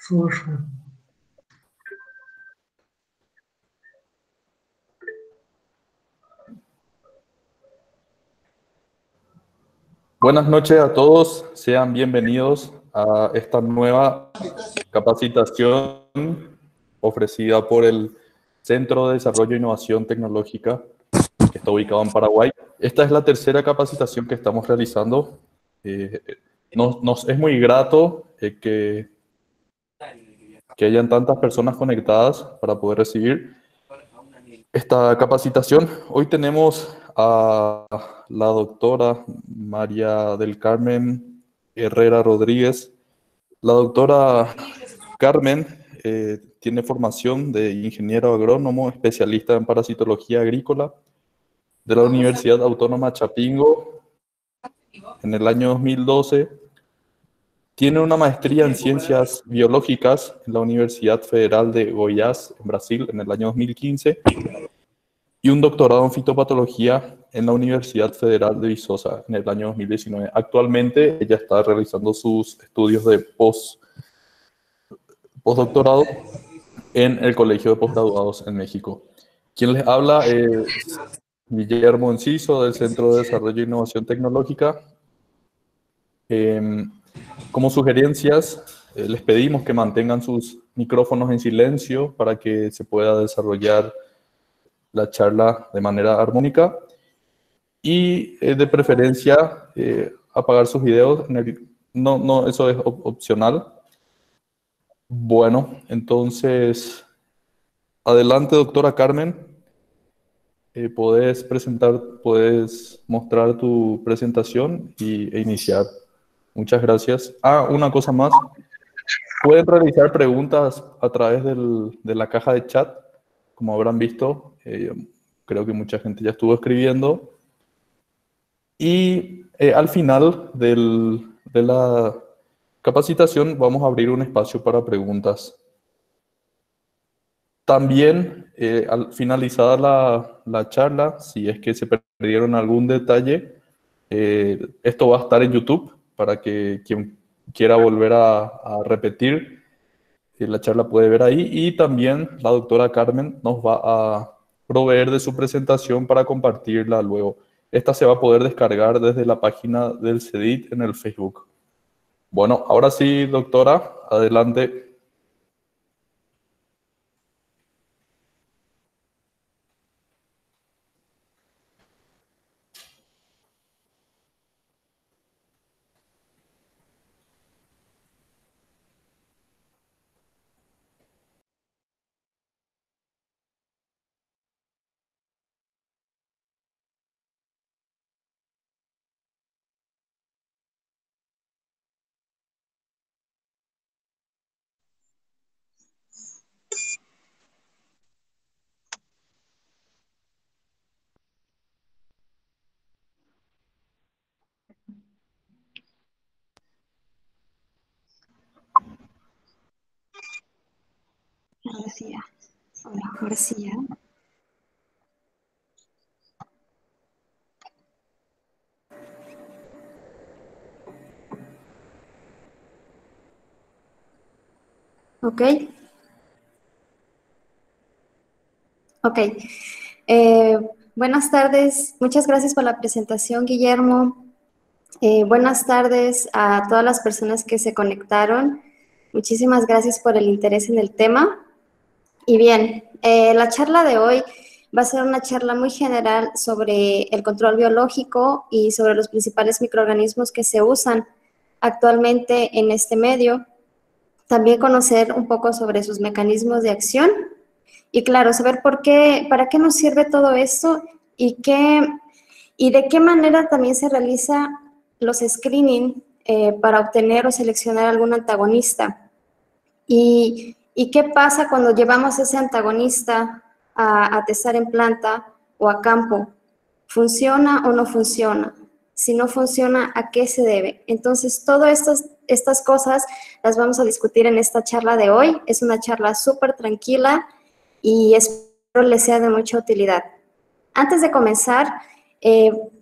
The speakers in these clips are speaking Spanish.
Слушаю. Buenas noches a todos, sean bienvenidos a esta nueva capacitación ofrecida por el Centro de Desarrollo e Innovación Tecnológica que está ubicado en Paraguay. Esta es la tercera capacitación que estamos realizando. Nos es muy grato que hayan tantas personas conectadas para poder recibir esta capacitación. Hoy tenemos a la doctora María del Carmen Herrera Rodríguez. La doctora Carmen tiene formación de ingeniero agrónomo, especialista en parasitología agrícola de la Universidad Autónoma Chapingo en el año 2012. Tiene una maestría en ciencias biológicas en la Universidad Federal de Goiás, en Brasil, en el año 2015. Y un doctorado en fitopatología en la Universidad Federal de Viçosa en el año 2019. Actualmente ella está realizando sus estudios de postdoctorado en el Colegio de Postgraduados en México. Quien les habla es Guillermo Enciso, del Centro de Desarrollo e Innovación Tecnológica. Como sugerencias, les pedimos que mantengan sus micrófonos en silencio para que se pueda desarrollar la charla de manera armónica y de preferencia apagar sus videos. No, eso es opcional. Bueno, entonces, adelante, doctora Carmen. Puedes mostrar tu presentación e iniciar. Muchas gracias. Una cosa más. Pueden realizar preguntas a través de la caja de chat, como habrán visto. Creo que mucha gente ya estuvo escribiendo. Y al final de la capacitación vamos a abrir un espacio para preguntas. También, al finalizar la charla, si es que se perdieron algún detalle, esto va a estar en YouTube para que quien quiera volver a repetir la charla puede ver ahí. Y también la doctora Carmen nos va a proveer de su presentación para compartirla luego. Esta se va a poder descargar desde la página del CEDIT en el Facebook. Bueno, ahora sí, doctora, adelante. Ahora sí ya. Ahora sí ya. Ok. Ok. Buenas tardes. Muchas gracias por la presentación, Guillermo. Buenas tardes a todas las personas que se conectaron. Muchísimas gracias por el interés en el tema. Y bien, la charla de hoy va a ser una charla muy general sobre el control biológico y sobre los principales microorganismos que se usan actualmente en este medio. También conocer un poco sobre sus mecanismos de acción y, claro, saber para qué nos sirve todo esto y de qué manera también se realiza los screening para obtener o seleccionar algún antagonista. ¿Y qué pasa cuando llevamos ese antagonista a testar en planta o a campo? ¿Funciona o no funciona? Si no funciona, ¿a qué se debe? Entonces, todas estas cosas las vamos a discutir en esta charla de hoy. Es una charla súper tranquila y espero les sea de mucha utilidad. Antes de comenzar,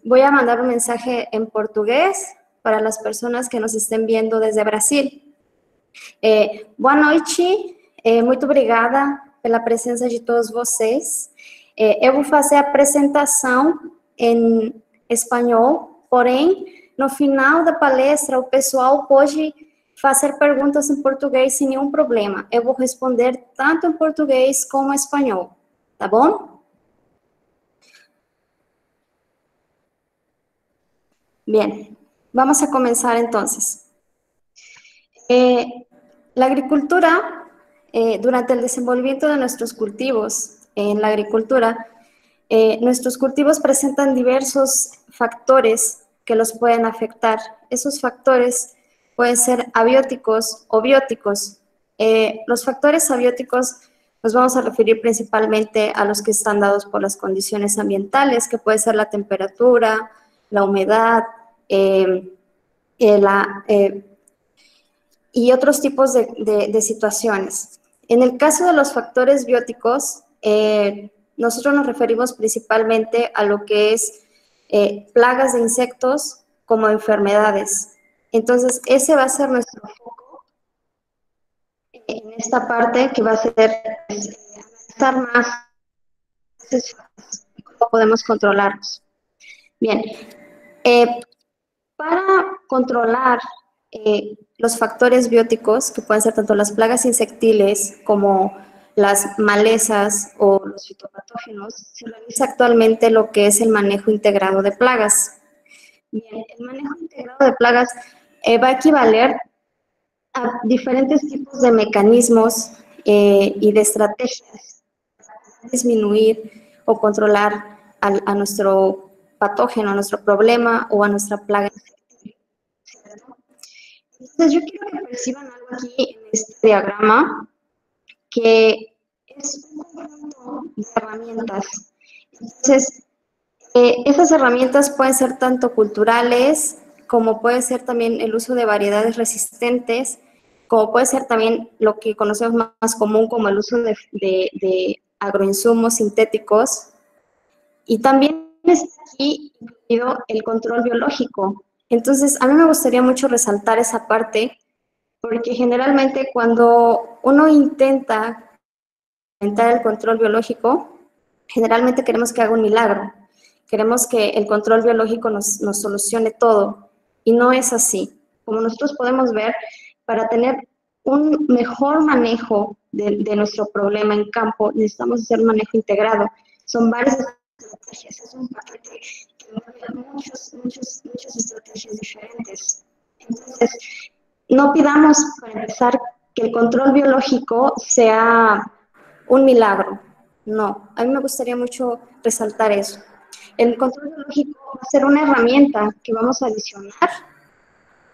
voy a mandar un mensaje en portugués para las personas que nos estén viendo desde Brasil. Boa noite, muito obrigada pela presença de todos vocês. Eu vou fazer a apresentação em espanhol, porém, no final da palestra, o pessoal pode fazer perguntas em português sem nenhum problema. Eu vou responder tanto em português como em espanhol, tá bom? Bien, vamos a comenzar entonces. La agricultura, durante el desenvolvimiento de nuestros cultivos en la agricultura, nuestros cultivos presentan diversos factores que los pueden afectar. Esos factores pueden ser abióticos o bióticos. Los factores abióticos nos vamos a referir principalmente a los que están dados por las condiciones ambientales, que puede ser la temperatura, la humedad, y otros tipos de situaciones. En el caso de los factores bióticos, nosotros nos referimos principalmente a lo que es plagas de insectos como enfermedades. Entonces, ese va a ser nuestro foco en esta parte, que va a ser analizar más cómo podemos controlarlos. Bien, para controlar los factores bióticos, que pueden ser tanto las plagas insectiles como las malezas o los fitopatógenos, se realiza actualmente lo que es el manejo integrado de plagas. Bien, el manejo integrado de plagas va a equivaler a diferentes tipos de mecanismos y de estrategias para disminuir o controlar a nuestro patógeno, a nuestro problema o a nuestra plaga insectil. Entonces, yo quiero que perciban algo aquí en este diagrama, que es un conjunto de herramientas. Entonces, esas herramientas pueden ser tanto culturales, como puede ser también el uso de variedades resistentes, como puede ser también lo que conocemos más común como el uso de agroinsumos sintéticos. Y también está aquí incluido el control biológico. Entonces, a mí me gustaría mucho resaltar esa parte, porque generalmente cuando uno intenta implementar el control biológico, generalmente queremos que haga un milagro. Queremos que el control biológico nos solucione todo, y no es así. Como nosotros podemos ver, para tener un mejor manejo de nuestro problema en campo, necesitamos hacer un manejo integrado. Son varias estrategias, es un paquete que mueve muchas estrategias diferentes. Entonces, no pidamos, para empezar, que el control biológico sea un milagro. No, a mí me gustaría mucho resaltar eso. El control biológico va a ser una herramienta que vamos a adicionar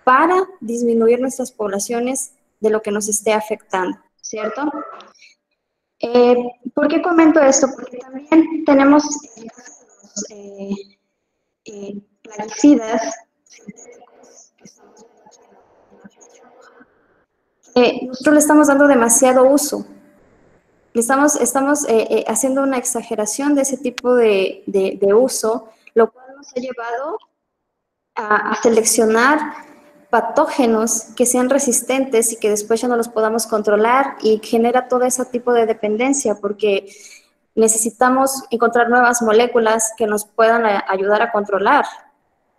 para disminuir nuestras poblaciones de lo que nos esté afectando, ¿cierto? ¿Por qué comento esto? Porque también tenemos plaguicidas nosotros le estamos dando demasiado uso. Estamos haciendo una exageración de ese tipo de uso, lo cual nos ha llevado a seleccionar patógenos que sean resistentes y que después ya no los podamos controlar, y genera todo ese tipo de dependencia, porque necesitamos encontrar nuevas moléculas que nos puedan ayudar a controlar,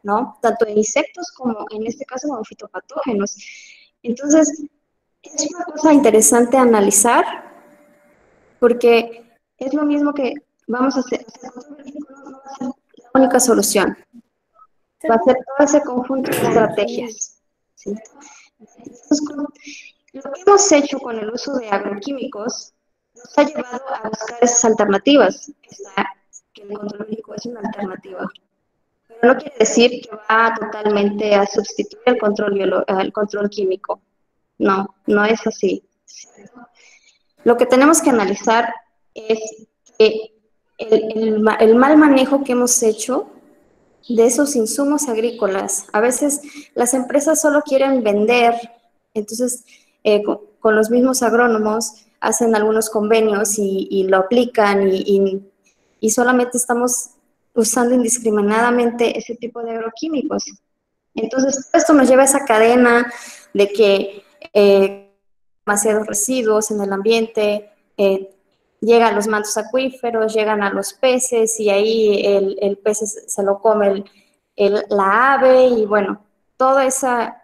¿no? Tanto en insectos como, en este caso, como fitopatógenos. Entonces, es una cosa interesante analizar, porque es lo mismo que vamos a hacer. No va a ser la única solución. Va a ser todo ese conjunto de estrategias. ¿Sí? Entonces, lo que hemos hecho con el uso de agroquímicos nos ha llevado a buscar esas alternativas. Que el control biológico es una alternativa. Pero no quiere decir que va totalmente a sustituir el control químico. No, no es así. Lo que tenemos que analizar es que el mal manejo que hemos hecho de esos insumos agrícolas. A veces las empresas solo quieren vender, entonces con los mismos agrónomos hacen algunos convenios y lo aplican y solamente estamos usando indiscriminadamente ese tipo de agroquímicos. Entonces, esto nos lleva a esa cadena de que demasiados residuos en el ambiente, llegan a los mantos acuíferos, llegan a los peces y ahí el pez se lo come la ave y bueno, toda esa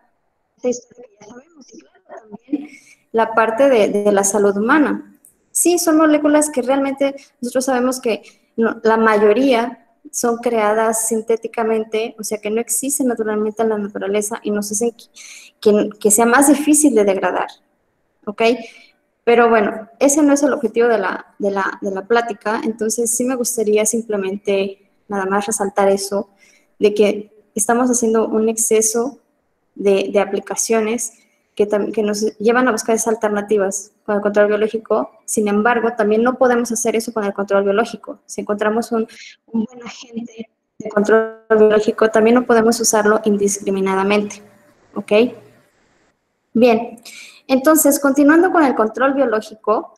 historia que ya sabemos. Y claro, también la parte de la salud humana. Sí, son moléculas que realmente nosotros sabemos que no, la mayoría son creadas sintéticamente, o sea que no existen naturalmente en la naturaleza y nos hacen que sea más difícil de degradar, ¿ok? Pero bueno, ese no es el objetivo de la plática, entonces sí me gustaría simplemente nada más resaltar eso, de que estamos haciendo un exceso de aplicaciones que nos llevan a buscar esas alternativas con el control biológico. Sin embargo, también no podemos hacer eso con el control biológico. Si encontramos un buen agente de control biológico, también no podemos usarlo indiscriminadamente, ¿ok? Bien, entonces, continuando con el control biológico,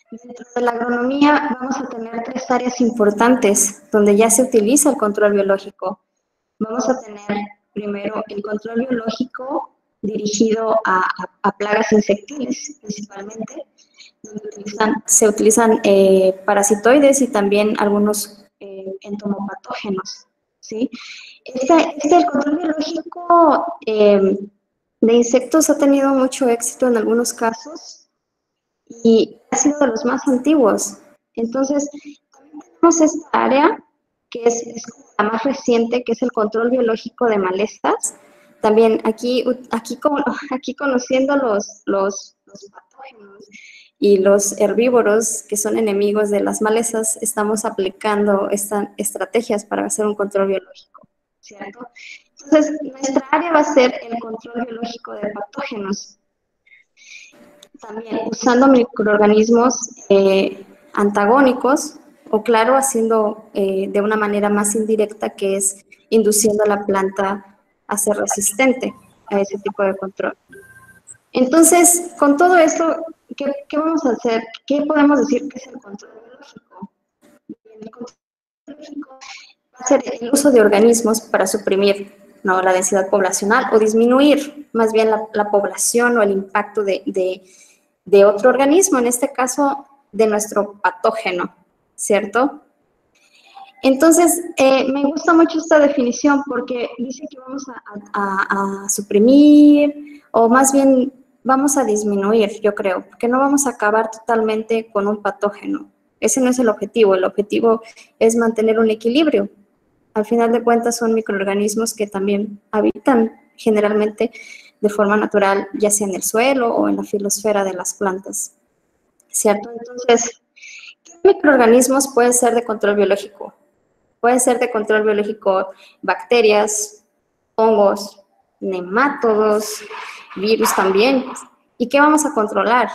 dentro de la agronomía vamos a tener 3 áreas importantes donde ya se utiliza el control biológico. Vamos a tener primero el control biológico dirigido a plagas insectiles, principalmente, donde se utilizan parasitoides y también algunos entomopatógenos, ¿sí? El control biológico de insectos ha tenido mucho éxito en algunos casos y ha sido de los más antiguos. Entonces, también tenemos esta área que es la más reciente, que es el control biológico de malezas. También aquí conociendo los patógenos y los herbívoros que son enemigos de las malezas, estamos aplicando estas estrategias para hacer un control biológico, ¿cierto? Entonces, nuestra área va a ser el control biológico de patógenos. También usando microorganismos antagónicos, o claro, haciendo de una manera más indirecta, que es induciendo a la planta a ser resistente a ese tipo de control. Entonces, con todo esto, ¿qué vamos a hacer? ¿Qué podemos decir que es el control biológico? El control biológico va a ser el uso de organismos para suprimir, ¿no?, la densidad poblacional o disminuir más bien la población o el impacto de otro organismo, en este caso de nuestro patógeno, ¿cierto? Entonces, me gusta mucho esta definición porque dice que vamos a suprimir, o más bien vamos a disminuir, yo creo, porque no vamos a acabar totalmente con un patógeno. Ese no es el objetivo es mantener un equilibrio. Al final de cuentas son microorganismos que también habitan generalmente de forma natural, ya sea en el suelo o en la filosfera de las plantas, ¿cierto? Entonces, ¿qué microorganismos pueden ser de control biológico? Pueden ser de control biológico bacterias, hongos, nemátodos, virus también. ¿Y qué vamos a controlar?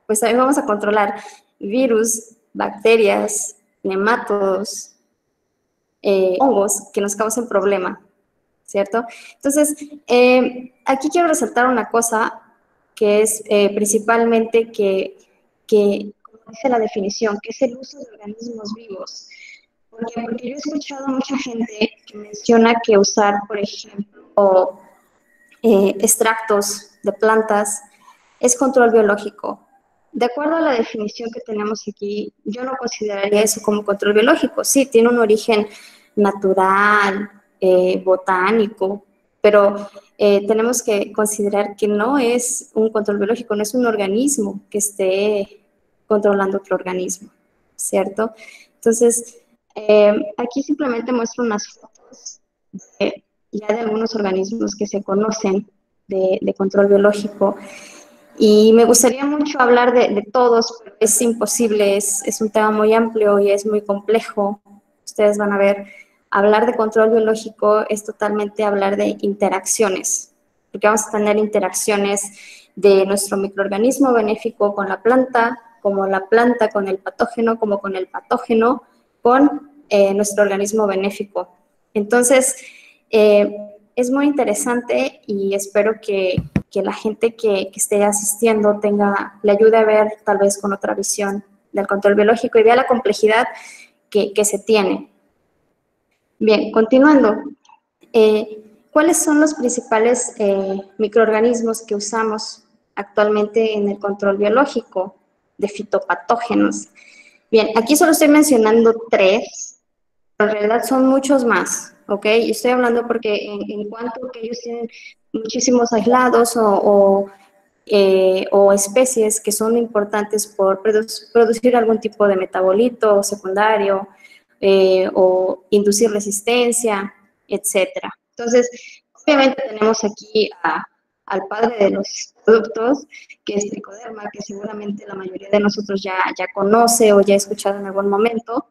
Pues también vamos a controlar virus, bacterias, nemátodos, hongos que nos causen problema, ¿cierto? Entonces, aquí quiero resaltar una cosa que es principalmente que, como dice la definición, que es el uso de organismos vivos. Porque yo he escuchado a mucha gente que menciona que usar, por ejemplo, extractos de plantas es control biológico. De acuerdo a la definición que tenemos aquí, yo no consideraría eso como control biológico. Sí, tiene un origen natural, botánico, pero tenemos que considerar que no es un control biológico, no es un organismo que esté controlando otro organismo, ¿cierto? Entonces, aquí simplemente muestro unas fotos ya de algunos organismos que se conocen de control biológico. Y me gustaría mucho hablar de todos, pero es imposible, es un tema muy amplio y es muy complejo. Ustedes van a ver, hablar de control biológico es totalmente hablar de interacciones, porque vamos a tener interacciones de nuestro microorganismo benéfico con la planta, como la planta con el patógeno, como con el patógeno con nuestro organismo benéfico. Entonces, es muy interesante y espero que la gente que esté asistiendo le ayude a ver tal vez con otra visión del control biológico y vea la complejidad que se tiene. Bien, continuando. ¿Cuáles son los principales microorganismos que usamos actualmente en el control biológico de fitopatógenos? Bien, aquí solo estoy mencionando 3, pero en realidad son muchos más, ¿ok? Y estoy hablando porque en cuanto que ellos tienen muchísimos aislados o especies que son importantes por producir algún tipo de metabolito secundario o inducir resistencia, etcétera. Entonces, obviamente tenemos aquí al padre de los productos, que es Tricoderma, que seguramente la mayoría de nosotros ya conoce o ya ha escuchado en algún momento.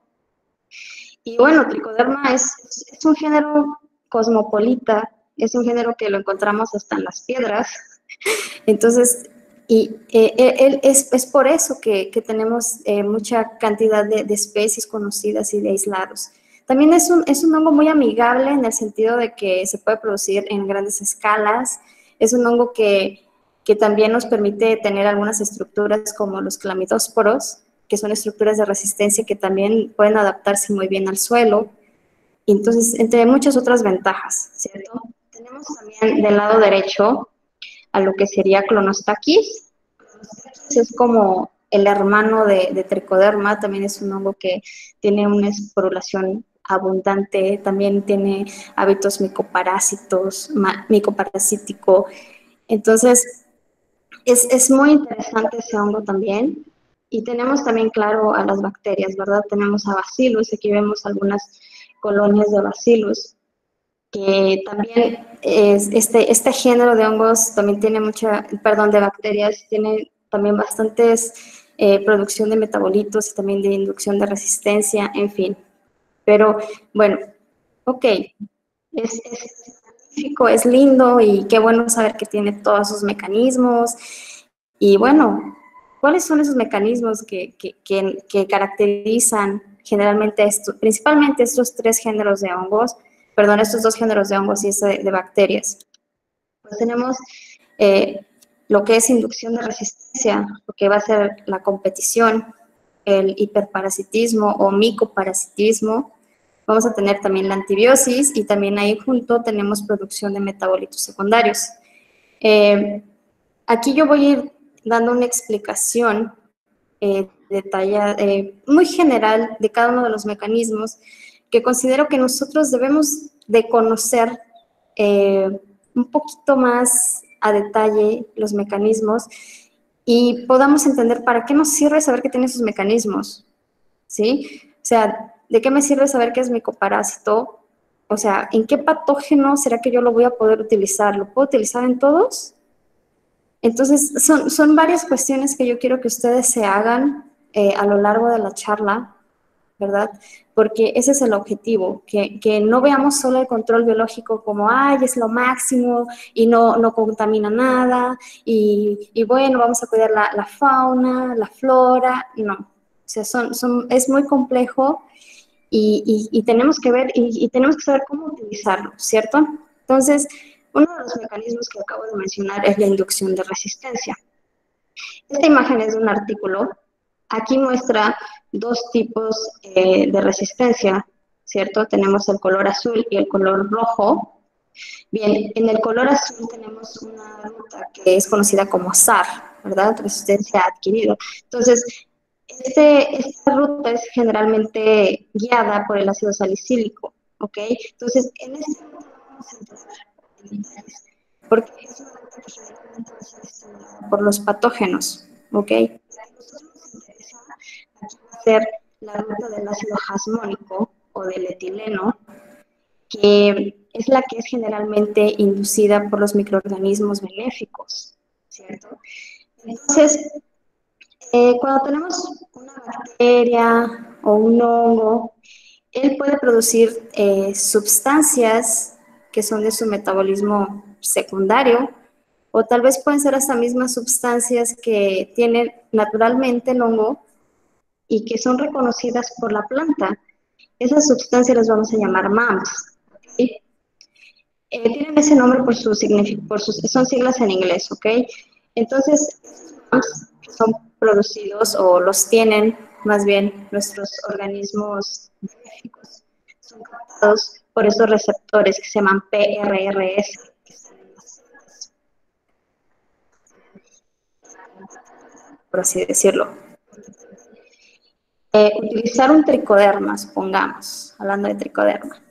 Y bueno, Tricoderma es un género cosmopolita, es un género que lo encontramos hasta en las piedras. Entonces, es por eso que tenemos mucha cantidad de especies conocidas y de aislados. También es un hongo muy amigable en el sentido de que se puede producir en grandes escalas. Es un hongo que también nos permite tener algunas estructuras como los clamidósporos, que son estructuras de resistencia que también pueden adaptarse muy bien al suelo. Entonces, entre muchas otras ventajas, ¿cierto? Tenemos también del lado derecho a lo que sería Clonostaquis. Clonostaquis es como el hermano de Tricoderma, también es un hongo que tiene una esporulación abundante, también tiene hábitos micoparasítico. Entonces, es muy interesante ese hongo también. Y tenemos también, claro, a las bacterias, ¿verdad? Tenemos a Bacillus, aquí vemos algunas colonias de Bacillus, que también este género de hongos también tiene de bacterias, tiene también bastantes producción de metabolitos y también de inducción de resistencia, en fin. Pero, bueno, ok, es magnífico, es lindo y qué bueno saber que tiene todos sus mecanismos. Y bueno, ¿cuáles son esos mecanismos que caracterizan generalmente principalmente estos 3 géneros de hongos? Perdón, estos 2 géneros de hongos y de bacterias. Pues tenemos lo que es inducción de resistencia, lo que va a ser la competición, el hiperparasitismo o micoparasitismo. Vamos a tener también la antibiosis y también ahí junto tenemos producción de metabolitos secundarios. Aquí yo voy a ir dando una explicación detallada, muy general de cada uno de los mecanismos que considero que nosotros debemos de conocer un poquito más a detalle los mecanismos y podamos entender para qué nos sirve saber que tiene esos mecanismos, ¿sí? O sea, ¿de qué me sirve saber que es micoparásito? O sea, ¿en qué patógeno será que yo lo voy a poder utilizar? ¿Lo puedo utilizar en todos? Entonces, son varias cuestiones que yo quiero que ustedes se hagan a lo largo de la charla, ¿verdad? Porque ese es el objetivo, que no veamos solo el control biológico como, ay, es lo máximo y no contamina nada y bueno, vamos a cuidar la fauna, la flora, no. O sea, es muy complejo y tenemos que ver y tenemos que saber cómo utilizarlo, ¿cierto? Entonces, uno de los mecanismos que acabo de mencionar es la inducción de resistencia. Esta imagen es de un artículo. Aquí muestra 2 tipos de resistencia, ¿cierto? Tenemos el color azul y el color rojo. Bien, en el color azul tenemos una ruta que es conocida como SAR, ¿verdad? Resistencia adquirida. Entonces, esta ruta es generalmente guiada por el ácido salicílico, ¿ok? Entonces, en esta ruta vamos a entrar en detalles, porque es una ruta que generalmente va a ser estimulada por los patógenos, ¿ok? La que nosotros nos interesa aquí va a ser la ruta del ácido jasmónico o del etileno, que es la que es generalmente inducida por los microorganismos benéficos, ¿cierto? Entonces, cuando tenemos una bacteria o un hongo, él puede producir sustancias que son de su metabolismo secundario, o tal vez pueden ser hasta mismas sustancias que tienen naturalmente el hongo y que son reconocidas por la planta. Esas sustancias las vamos a llamar MAMs. ¿Okay? Tienen ese nombre por son siglas en inglés, ¿ok? Entonces, MAMs son producidos o los tienen más bien nuestros organismos benéficos. Son captados por esos receptores que se llaman PRRS. Por así decirlo. Utilizar un tricoderma, supongamos, hablando de tricoderma,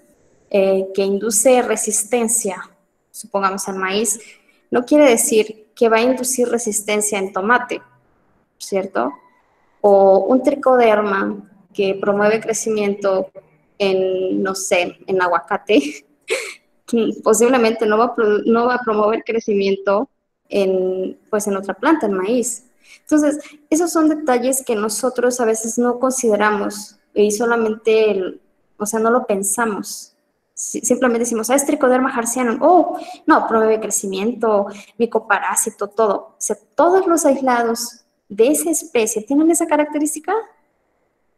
que induce resistencia, supongamos al maíz, no quiere decir que va a inducir resistencia en tomate, ¿cierto? O un tricoderma que promueve crecimiento en, no sé, en aguacate, posiblemente no va a promover crecimiento en otra planta, en maíz. Entonces, esos son detalles que nosotros a veces no consideramos y solamente, no lo pensamos. Simplemente decimos, es Trichoderma harzianum, no, promueve crecimiento, micoparásito, todo. O sea, todos los aislados de esa especie tienen esa característica.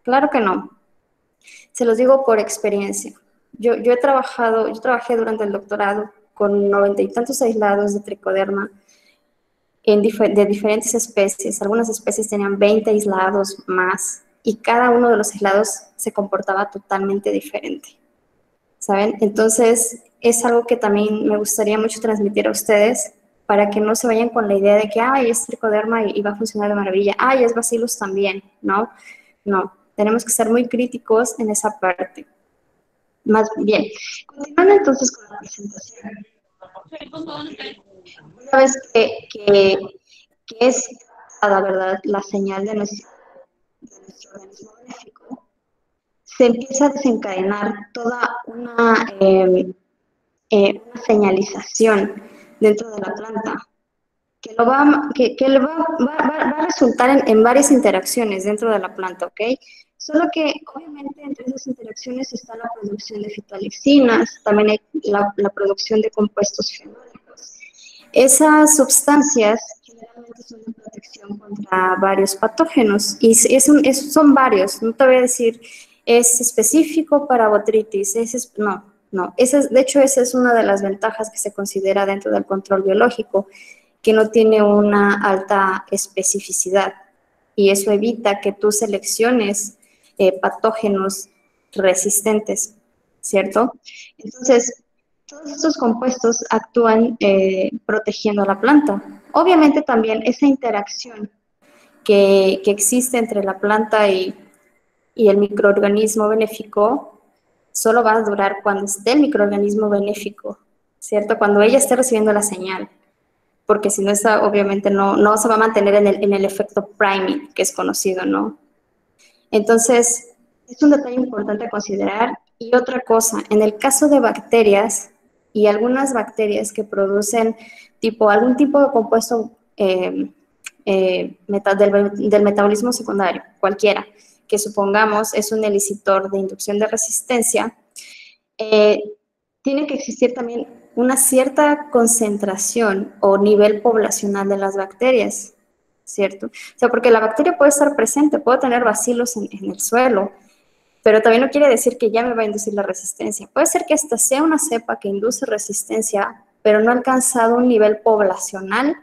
Claro que no. Se los digo por experiencia. Yo trabajé durante el doctorado con 90 y tantos aislados de tricoderma de diferentes especies. Algunas especies tenían 20 aislados más y cada uno de los aislados se comportaba totalmente diferente, ¿saben? Entonces, es algo que también me gustaría mucho transmitir a ustedes para que no se vayan con la idea de que, es tricoderma y va a funcionar de maravilla. Es bacillus también, ¿no? No, tenemos que ser muy críticos en esa parte. Más bien, continuando entonces con la presentación. Una vez que es captada, ¿verdad?, la señal de nuestro organismo benéfico, se empieza a desencadenar toda una señalización dentro de la planta que va a resultar en varias interacciones dentro de la planta, ¿ok? Solo que, obviamente, entre esas interacciones está la producción de fitoalixinas, también hay la producción de compuestos fenólicos. Esas sustancias generalmente son de protección contra varios patógenos, y son varios, no te voy a decir, es específico para botritis, no. De hecho, esa es una de las ventajas que se considera dentro del control biológico, que no tiene una alta especificidad, y eso evita que tú selecciones patógenos resistentes, ¿cierto? Entonces, todos estos compuestos actúan protegiendo a la planta. Obviamente también esa interacción que existe entre la planta y el microorganismo benéfico solo va a durar cuando esté el microorganismo benéfico, ¿cierto? Cuando ella esté recibiendo la señal, porque si no, esa obviamente no se va a mantener en el efecto priming, que es conocido, ¿no? Entonces, es un detalle importante a considerar. Y otra cosa, en el caso de bacterias y algunas bacterias que producen algún tipo de compuesto del metabolismo secundario, cualquiera, que supongamos es un elicitor de inducción de resistencia, tiene que existir también una cierta concentración o nivel poblacional de las bacterias, ¿cierto? O sea, porque la bacteria puede estar presente, puede tener bacilos en el suelo, pero también no quiere decir que ya me va a inducir la resistencia. Puede ser que esta sea una cepa que induce resistencia, pero no ha alcanzado un nivel poblacional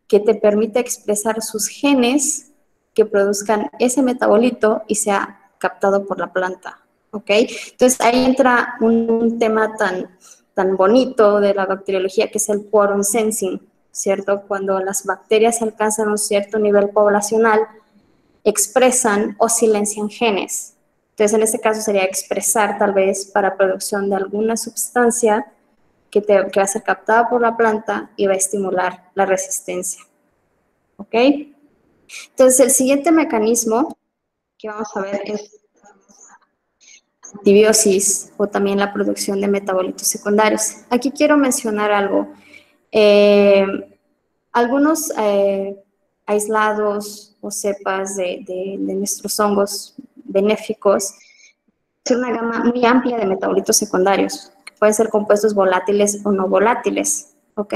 que te permita expresar sus genes que produzcan ese metabolito y sea captado por la planta, ¿ok? Entonces ahí entra un tema tan bonito de la bacteriología, que es el quorum sensing, ¿cierto? Cuando las bacterias alcanzan un cierto nivel poblacional, expresan o silencian genes. Entonces, en este caso sería expresar tal vez para producción de alguna sustancia que va a ser captada por la planta y va a estimular la resistencia, ¿ok? Entonces, el siguiente mecanismo que vamos a ver es antibiosis o también la producción de metabolitos secundarios. Aquí quiero mencionar algo. Algunos aislados o cepas de nuestros hongos benéficos tienen una gama muy amplia de metabolitos secundarios, que pueden ser compuestos volátiles o no volátiles, ¿ok?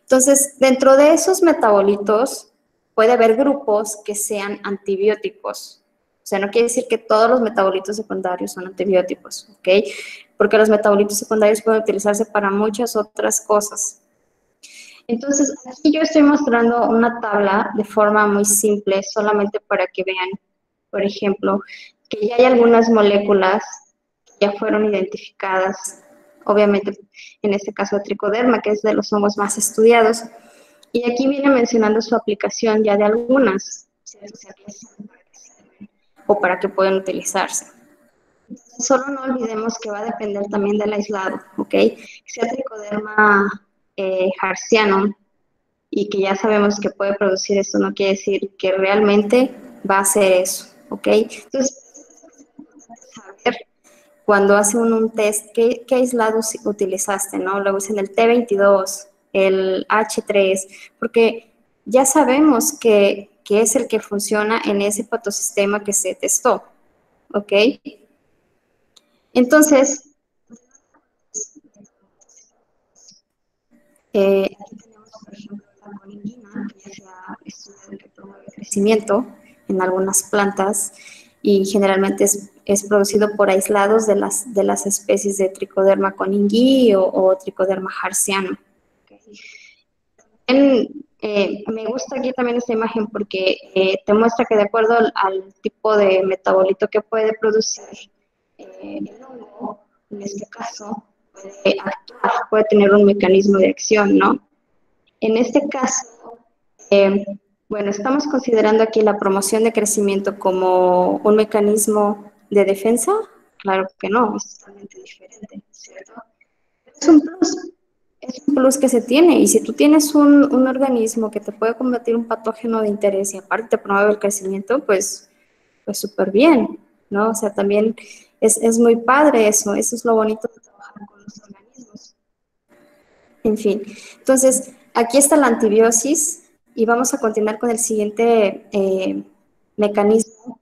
Entonces, dentro de esos metabolitos puede haber grupos que sean antibióticos. O sea, no quiere decir que todos los metabolitos secundarios son antibióticos, ¿ok? Porque los metabolitos secundarios pueden utilizarse para muchas otras cosas. Entonces, aquí yo estoy mostrando una tabla de forma muy simple, solamente para que vean, por ejemplo, que ya hay algunas moléculas que ya fueron identificadas, obviamente en este caso tricoderma, que es de los hongos más estudiados, y aquí viene mencionando su aplicación ya de algunas, ¿cierto? O sea, para qué sirven o para qué pueden utilizarse. Solo no olvidemos que va a depender también del aislado, ¿ok? Que sea tricoderma harzianum, y que ya sabemos que puede producir esto, no quiere decir que realmente va a hacer eso, ¿ok? Entonces, saber cuando hace un test, ¿qué aislados utilizaste, no? Luego dicen el T22, el H3, porque ya sabemos que es el que funciona en ese patosistema que se testó, ¿ok? Entonces, aquí tenemos, por ejemplo, la colinguina, que ya se ha estudiado que promueve el crecimiento en algunas plantas y generalmente es producido por aislados de las especies de Trichoderma coningui o Trichoderma harzianum. Me gusta aquí también esta imagen porque te muestra que de acuerdo al tipo de metabolito que puede producir el hongo, en este caso, puede actuar, puede tener un mecanismo de acción, ¿no? En este caso, bueno, estamos considerando aquí la promoción de crecimiento como un mecanismo de defensa. Claro que no, es totalmente diferente, ¿cierto? Es un plus que se tiene, y si tú tienes un organismo que te puede combatir un patógeno de interés y aparte te promueve el crecimiento, pues súper bien, ¿no? O sea, también es muy padre eso es lo bonito de trabajar con los organismos. En fin, entonces, aquí está la antibiosis y vamos a continuar con el siguiente mecanismo,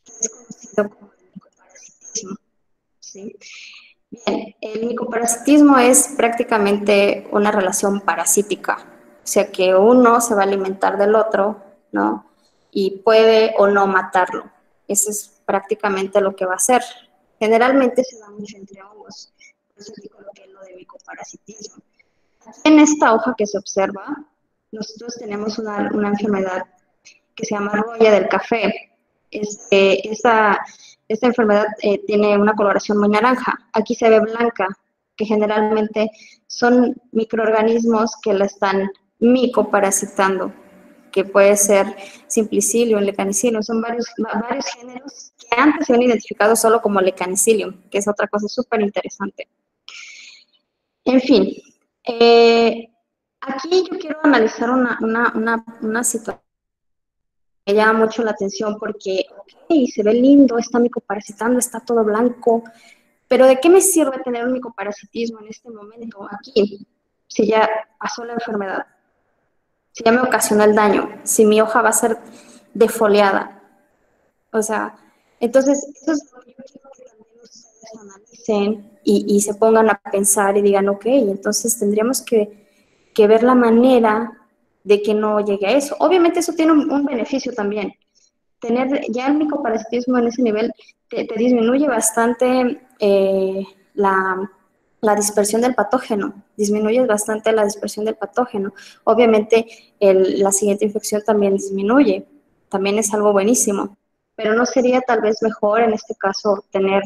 que es conocido como el micoparasitismo, ¿sí? Bien, el micoparasitismo es prácticamente una relación parasítica, o sea que uno se va a alimentar del otro, ¿no? Y puede o no matarlo. Eso es prácticamente lo que va a hacer. Generalmente se da mucho entre hongos, por eso digo lo que es lo de micoparasitismo. En esta hoja que se observa, nosotros tenemos una enfermedad que se llama roya del café. Esta enfermedad tiene una coloración muy naranja. Aquí se ve blanca, que generalmente son microorganismos que la están micoparasitando, que puede ser Simplicilium, Lecanicilium, son varios géneros que antes se han identificado solo como Lecanicilium, que es otra cosa súper interesante. En fin, aquí yo quiero analizar una situación que me llama mucho la atención porque, ok, se ve lindo, está micoparasitando, está todo blanco, pero ¿de qué me sirve tener un micoparasitismo en este momento aquí, si ya pasó la enfermedad, si ya me ocasionó el daño, si mi hoja va a ser defoliada? O sea, entonces, eso es lo que yo quiero que también ustedes analicen y se pongan a pensar y digan, ok, entonces tendríamos que ver la manera de que no llegue a eso. Obviamente eso tiene un beneficio también. Tener ya el micoparasitismo en ese nivel te disminuye bastante la dispersión del patógeno, disminuye bastante la dispersión del patógeno. Obviamente la siguiente infección también disminuye, también es algo buenísimo, pero ¿no sería tal vez mejor en este caso tener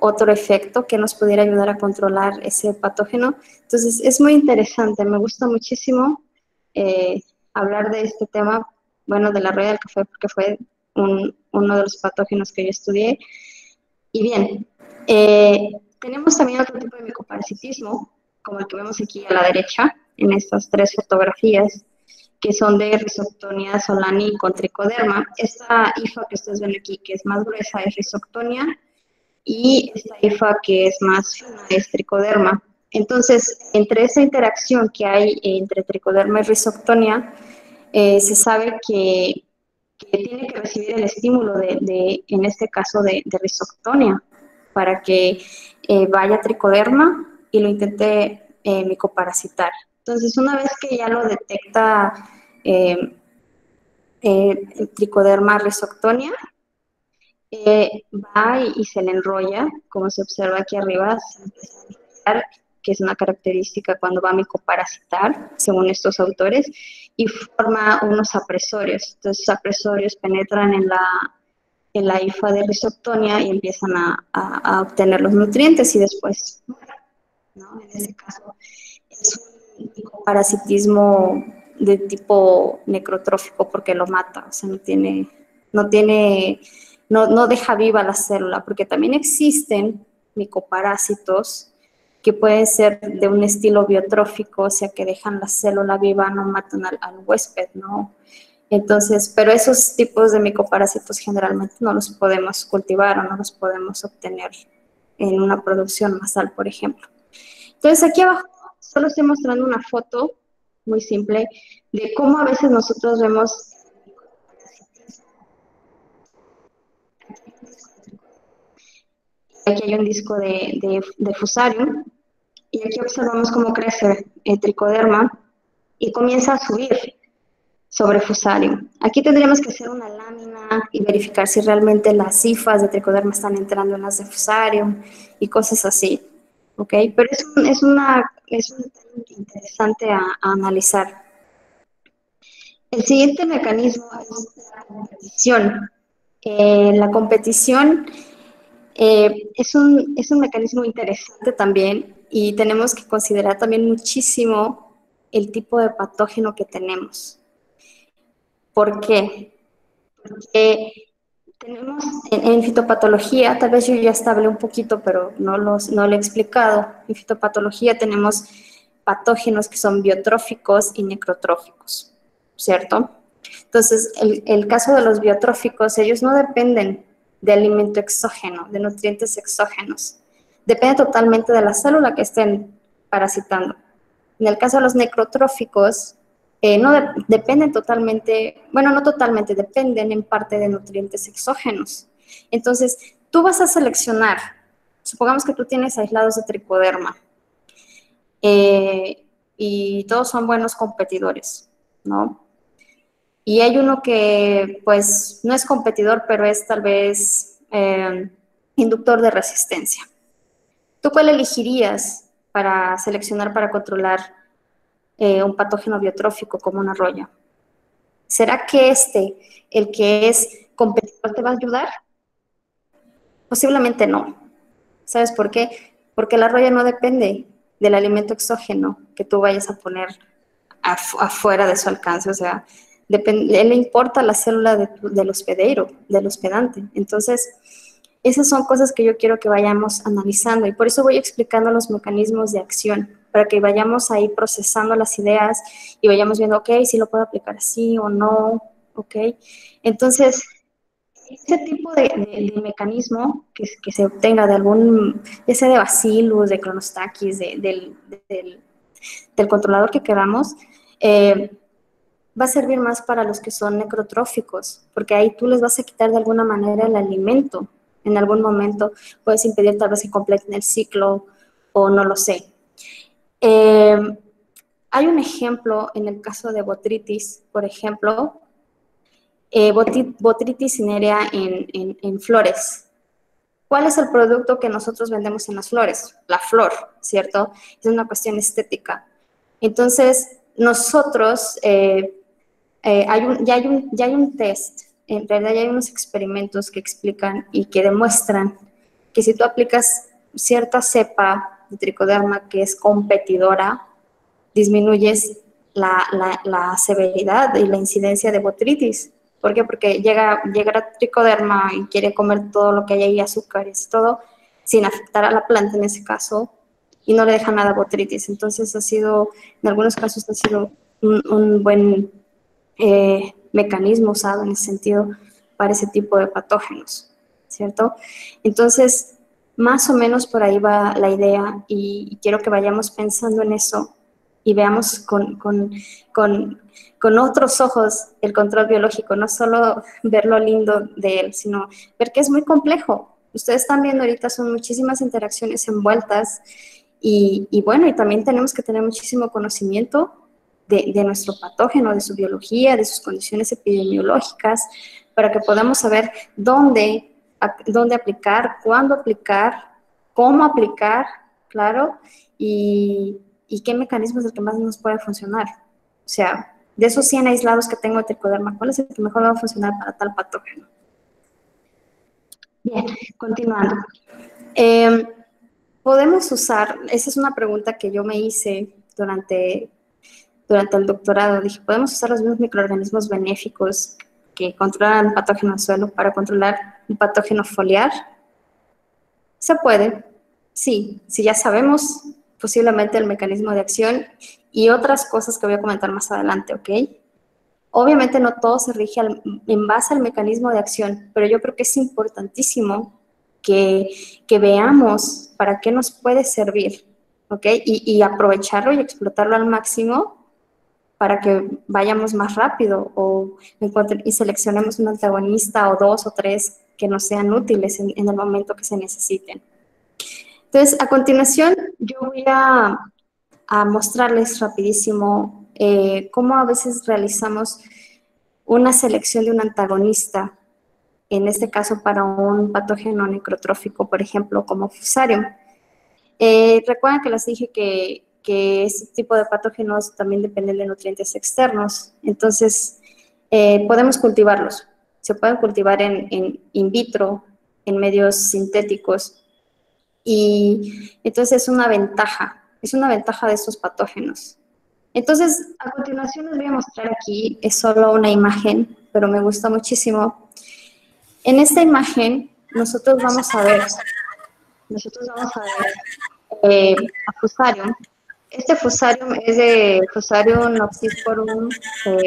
otro efecto que nos pudiera ayudar a controlar ese patógeno? Entonces es muy interesante, me gusta muchísimo hablar de este tema, bueno, de la roya del café, porque fue uno de los patógenos que yo estudié. Y bien, tenemos también otro tipo de micoparasitismo, como el que vemos aquí a la derecha, en estas tres fotografías, que son de Rhizoctonia solani con tricoderma. Esta hifa que ustedes ven aquí, que es más gruesa, es Rhizoctonia, y esta hifa que es más fina es tricoderma. Entonces, entre esa interacción que hay entre tricoderma y Rhizoctonia, se sabe que tiene que recibir el estímulo en este caso, de Rhizoctonia, para que vaya tricoderma y lo intente micoparasitar. Entonces, una vez que ya lo detecta eh, el Trichoderma rhizoctonia, va y se le enrolla, como se observa aquí arriba, se empieza a enrollar, que es una característica cuando va a micoparasitar, según estos autores, y forma unos apresorios. Entonces, los apresorios penetran en la hifa de rhizoctonia y empiezan a obtener los nutrientes y después, ¿no? En ese caso, es un parasitismo de tipo necrotrófico porque lo mata, o sea, no deja viva la célula, porque también existen micoparásitos que pueden ser de un estilo biotrófico, o sea, que dejan la célula viva, no matan al huésped, ¿no? Entonces, pero esos tipos de micoparásitos generalmente no los podemos cultivar o no los podemos obtener en una producción basal, por ejemplo. Entonces, aquí abajo solo estoy mostrando una foto muy simple de cómo a veces nosotros vemos. Aquí hay un disco de Fusarium y aquí observamos cómo crece el tricoderma y comienza a subir sobre Fusarium. Aquí tendríamos que hacer una lámina y verificar si realmente las hifas de tricoderma están entrando en las de Fusarium y cosas así, ¿ok? Pero es un detalle interesante a analizar. El siguiente mecanismo es la competición. La competición es un mecanismo interesante también y tenemos que considerar también muchísimo el tipo de patógeno que tenemos. ¿Por qué? Porque tenemos en fitopatología, tal vez yo ya hablé un poquito, pero no lo he explicado. En fitopatología tenemos patógenos que son biotróficos y necrotróficos, ¿cierto? Entonces, el caso de los biotróficos, ellos no dependen de alimento exógeno, de nutrientes exógenos. Depende totalmente de la célula que estén parasitando. En el caso de los necrotróficos, dependen totalmente, bueno, no totalmente, dependen en parte de nutrientes exógenos. Entonces, tú vas a seleccionar, supongamos que tú tienes aislados de tricoderma, y todos son buenos competidores, ¿no? Y hay uno que, pues, no es competidor, pero es tal vez inductor de resistencia. ¿Tú cuál elegirías para seleccionar, para controlar un patógeno biotrófico como una roya? ¿Será que el que es competidor, te va a ayudar? Posiblemente no. ¿Sabes por qué? Porque la roya no depende del alimento exógeno que tú vayas a poner afuera de su alcance. O sea, le importa la célula del hospedero, del hospedante. Entonces, esas son cosas que yo quiero que vayamos analizando y por eso voy explicando los mecanismos de acción, para que vayamos ahí procesando las ideas y vayamos viendo, ok, si lo puedo aplicar así o no, ok. Entonces, ese tipo de mecanismo que se obtenga de algún, ya sea de Bacillus, de Clonostaquis, del controlador que queramos, va a servir más para los que son necrotróficos, porque ahí tú les vas a quitar de alguna manera el alimento. En algún momento puedes impedir tal vez que completen el ciclo o no lo sé. Hay un ejemplo en el caso de botritis, por ejemplo, botritis cinerea en flores. ¿Cuál es el producto que nosotros vendemos en las flores? La flor, ¿cierto? Es una cuestión estética. Entonces, nosotros, ya hay un test, en realidad ya hay unos experimentos que explican y que demuestran que si tú aplicas cierta cepa de tricoderma que es competidora, disminuyes la severidad y la incidencia de botritis. ¿Por qué? Porque llega a tricoderma y quiere comer todo lo que hay ahí, azúcares, todo, sin afectar a la planta en ese caso, y no le deja nada a botritis. Entonces en algunos casos ha sido un buen mecanismo usado en ese sentido para ese tipo de patógenos, ¿cierto? Entonces, más o menos por ahí va la idea y quiero que vayamos pensando en eso y veamos con otros ojos el control biológico, no solo ver lo lindo de él, sino ver que es muy complejo. Ustedes están viendo ahorita, son muchísimas interacciones envueltas y bueno, y también tenemos que tener muchísimo conocimiento de nuestro patógeno, de su biología, de sus condiciones epidemiológicas, para que podamos saber dónde aplicar, cuándo aplicar, cómo aplicar, claro, y qué mecanismo es el que más nos puede funcionar. O sea, de esos 100 aislados que tengo de tricoderma, ¿cuál es el que mejor va a funcionar para tal patógeno? Bien, continuando. Podemos usar, esa es una pregunta que yo me hice durante el doctorado. Dije, ¿podemos usar los mismos microorganismos benéficos que controlan un patógeno del suelo para controlar un patógeno foliar? Se puede, sí, si ya sabemos posiblemente el mecanismo de acción y otras cosas que voy a comentar más adelante, ¿ok? Obviamente no todo se rige en base al mecanismo de acción, pero yo creo que es importantísimo que veamos para qué nos puede servir, ¿ok? Y aprovecharlo y explotarlo al máximo para que vayamos más rápido y seleccionemos un antagonista o 2 o 3 que nos sean útiles en el momento que se necesiten. Entonces, a continuación, yo voy a mostrarles rapidísimo cómo a veces realizamos una selección de un antagonista, en este caso para un patógeno necrotrófico, por ejemplo, como Fusarium. Recuerden que les dije que este tipo de patógenos también dependen de nutrientes externos, entonces podemos cultivarlos. Se pueden cultivar en in vitro, en medios sintéticos, y entonces es una ventaja de estos patógenos. Entonces, a continuación les voy a mostrar aquí, es solo una imagen, pero me gusta muchísimo. En esta imagen, nosotros vamos a ver a Fusarium. Este Fusarium es de Fusarium oxysporum,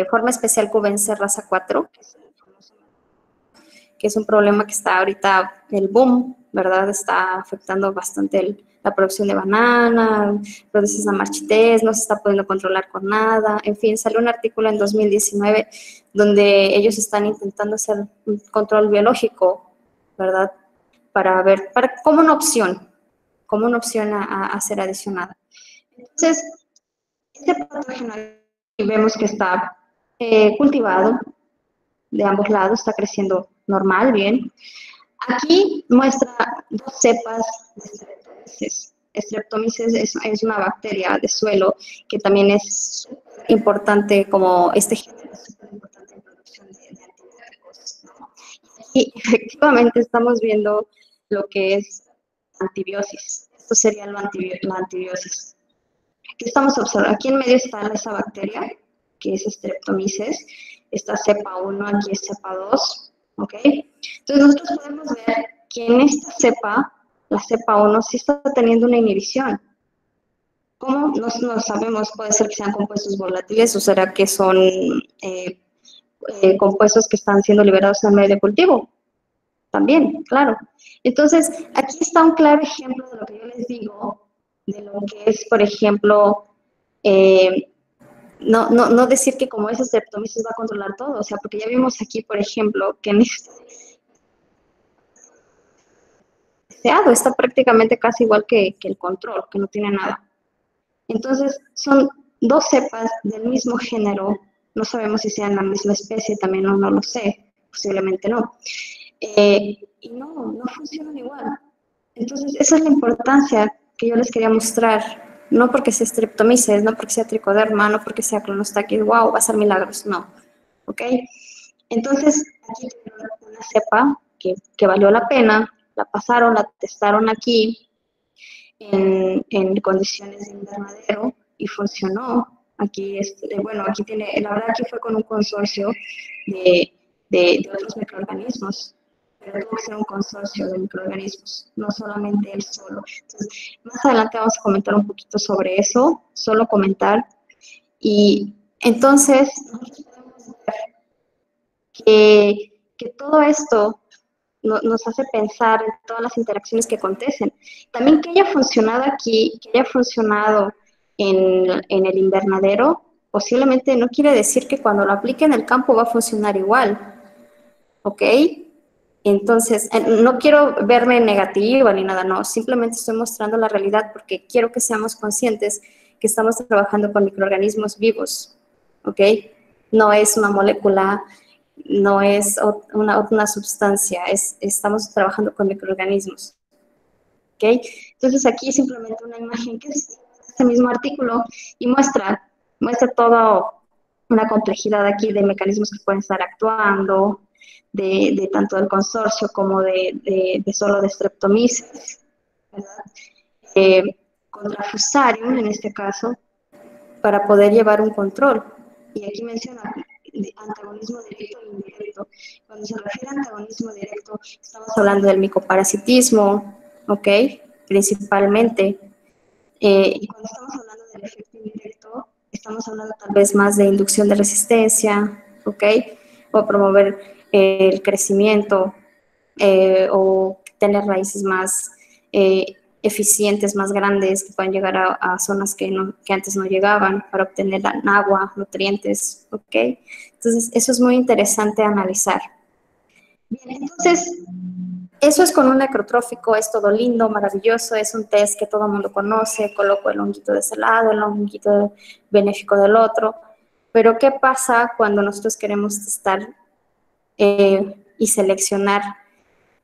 forma especial cubense raza 4, que es un problema que está ahorita, el boom, ¿verdad? Está afectando bastante la producción de banana, produce la marchitez, no se está pudiendo controlar con nada. En fin, salió un artículo en 2019 donde ellos están intentando hacer un control biológico, ¿verdad? Como una opción a ser adicionada. Entonces, este patógeno vemos que está cultivado de ambos lados, está creciendo normal, bien. Aquí muestra 2 cepas de Streptomyces. Streptomyces es una bacteria de suelo que también es importante como género es súper importante en producción de antibióticos, ¿no? Y efectivamente estamos viendo lo que es antibiosis. Esto sería la antibiosis. Aquí estamos observando, aquí en medio está esa bacteria, que es Streptomyces, esta cepa 1, aquí es cepa 2, ¿ok? Entonces nosotros podemos ver que en esta cepa, la cepa 1, sí está teniendo una inhibición. ¿Cómo? No sabemos, puede ser que sean compuestos volátiles o será que son compuestos que están siendo liberados en el medio de cultivo. También, claro. Entonces, aquí está un claro ejemplo de lo que yo les digo, de lo que es, por ejemplo, no decir que como es Streptomyces va a controlar todo, o sea, porque ya vimos aquí, por ejemplo, que en este está prácticamente casi igual que el control, que no tiene nada. Entonces, son 2 cepas del mismo género, no sabemos si sean la misma especie, también no lo sé, posiblemente no. Y no funcionan igual. Entonces, esa es la importancia que yo les quería mostrar. No porque sea Streptomyces, no porque sea tricoderma, no porque sea Clonostaquis, wow, va a ser milagros, no. ¿Ok? Entonces, aquí tenemos una cepa que valió la pena, la pasaron, la testaron aquí en condiciones de invernadero y funcionó. Aquí, aquí tiene, la verdad aquí fue con un consorcio de otros microorganismos, pero tuvo que ser un consorcio de microorganismos, no solamente él solo. Entonces, más adelante vamos a comentar un poquito sobre eso, solo comentar. Y entonces, nosotros podemos ver que todo esto nos hace pensar en todas las interacciones que acontecen. También que haya funcionado aquí, que haya funcionado en el invernadero, posiblemente no quiere decir que cuando lo aplique en el campo va a funcionar igual. ¿Ok? Entonces, no quiero verme negativa ni nada, no, simplemente estoy mostrando la realidad porque quiero que seamos conscientes que estamos trabajando con microorganismos vivos, ¿ok? No es una molécula, no es una sustancia, estamos trabajando con microorganismos, ¿ok? Entonces aquí simplemente una imagen que es este mismo artículo y muestra toda una complejidad aquí de mecanismos que pueden estar actuando, de tanto del consorcio como de solo de Streptomyces, ¿verdad? Contra Fusarium, en este caso, para poder llevar un control. Y aquí menciona antagonismo directo e indirecto. Cuando se refiere a antagonismo directo, estamos hablando del micoparasitismo, ¿ok? Principalmente. Y cuando estamos hablando del efecto indirecto, estamos hablando tal vez más de inducción de resistencia, ¿ok? O promover el crecimiento, o tener raíces más eficientes, más grandes, que puedan llegar a zonas que antes no llegaban para obtener agua, nutrientes, ¿ok? Entonces, eso es muy interesante analizar. Bien, entonces, eso es con un necrotrófico, es todo lindo, maravilloso, es un test que todo el mundo conoce, coloco el honguito de ese lado, el honguito benéfico del otro, pero ¿qué pasa cuando nosotros queremos testar y seleccionar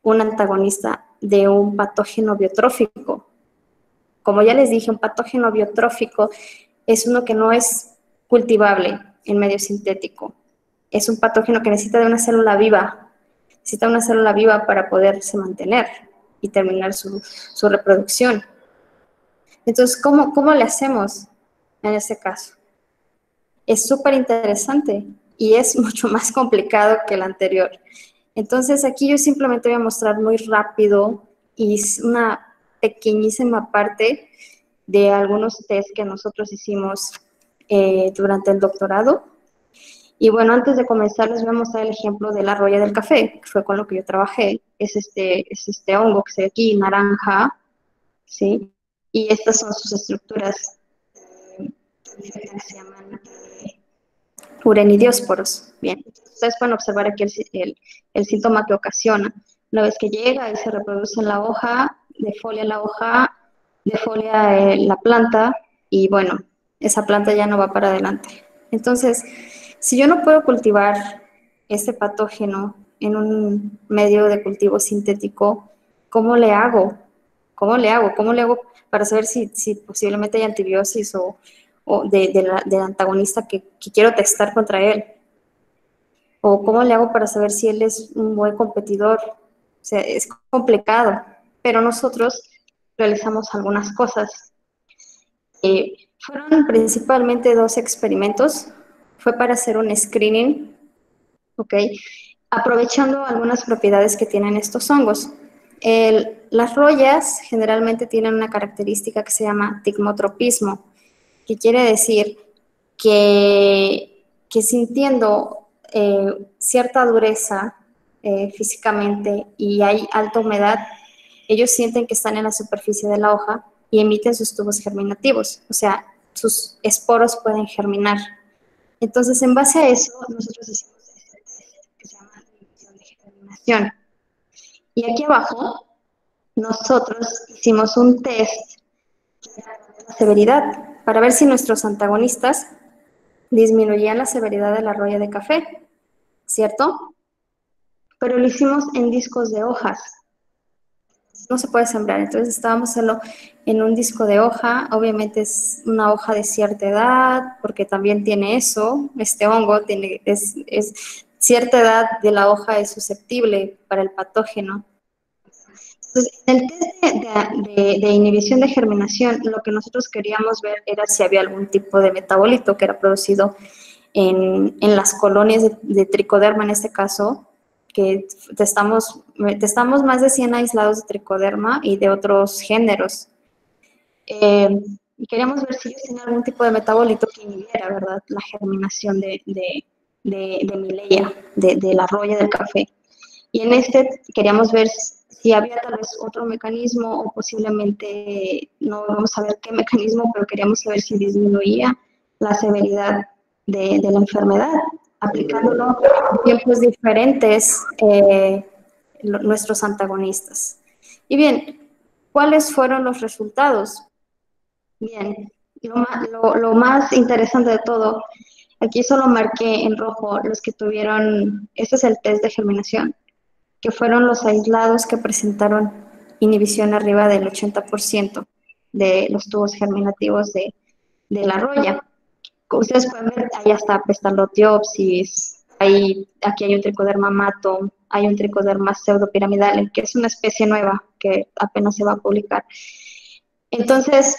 un antagonista de un patógeno biotrófico? Como ya les dije, un patógeno biotrófico es uno que no es cultivable en medio sintético. Es un patógeno que necesita de una célula viva. Necesita una célula viva para poderse mantener y terminar su reproducción. Entonces, ¿cómo le hacemos en este caso? Es súper interesante y es mucho más complicado que el anterior. Entonces, aquí yo simplemente voy a mostrar muy rápido y es una pequeñísima parte de algunos test que nosotros hicimos durante el doctorado. Y bueno, antes de comenzar les voy a mostrar el ejemplo de la roya del café, que fue con lo que yo trabajé. Es este hongo que se ve aquí, naranja, ¿sí? Y estas son sus estructuras que se llaman urenidiósporos. Bien, ustedes pueden observar aquí el síntoma que ocasiona. Una vez que llega y se reproduce en la hoja, defolia la hoja, defolia la planta y bueno, esa planta ya no va para adelante. Entonces, si yo no puedo cultivar este patógeno en un medio de cultivo sintético, ¿cómo le hago? ¿Cómo le hago? ¿Cómo le hago para saber si posiblemente hay antibiosis o del antagonista que quiero testar contra él? ¿O cómo le hago para saber si él es un buen competidor? O sea, es complicado, pero nosotros realizamos algunas cosas. Fueron principalmente 2 experimentos. Fue para hacer un screening, ¿ok? Aprovechando algunas propiedades que tienen estos hongos. Las royas generalmente tienen una característica que se llama tigmotropismo, que quiere decir que sintiendo cierta dureza físicamente y hay alta humedad, ellos sienten que están en la superficie de la hoja y emiten sus tubos germinativos, o sea, sus esporos pueden germinar. Entonces, en base a eso, nosotros hicimos este test que se llama inhibición de germinación. Y aquí abajo, nosotros hicimos un test de severidad para ver si nuestros antagonistas disminuían la severidad de la roya de café, ¿cierto? Pero lo hicimos en discos de hojas. No se puede sembrar, entonces estábamos haciendo en un disco de hoja. Obviamente es una hoja de cierta edad, porque también tiene eso, este hongo es cierta edad de la hoja es susceptible para el patógeno. Entonces, en el test de inhibición de germinación, lo que nosotros queríamos ver era si había algún tipo de metabolito que era producido en las colonias de tricoderma, en este caso, que testamos más de 100 aislados de tricoderma y de otros géneros. Y queríamos ver si ellos tenían algún tipo de metabolito que inhibiera, ¿verdad?, la germinación de Millea, de la roya del café. Y en este queríamos ver si había tal vez otro mecanismo o posiblemente, no vamos a ver qué mecanismo, pero queríamos saber si disminuía la severidad de la enfermedad, aplicándolo en tiempos diferentes nuestros antagonistas. Y bien, ¿cuáles fueron los resultados? Bien, lo más interesante de todo, aquí solo marqué en rojo los que tuvieron, este es el test de germinación, que fueron los aislados que presentaron inhibición arriba del 80% de los tubos germinativos de la roya. Como ustedes pueden ver, ahí está Pestalotiopsis, aquí hay un Trichoderma mato, hay un Trichoderma pseudopiramidale, que es una especie nueva que apenas se va a publicar. Entonces,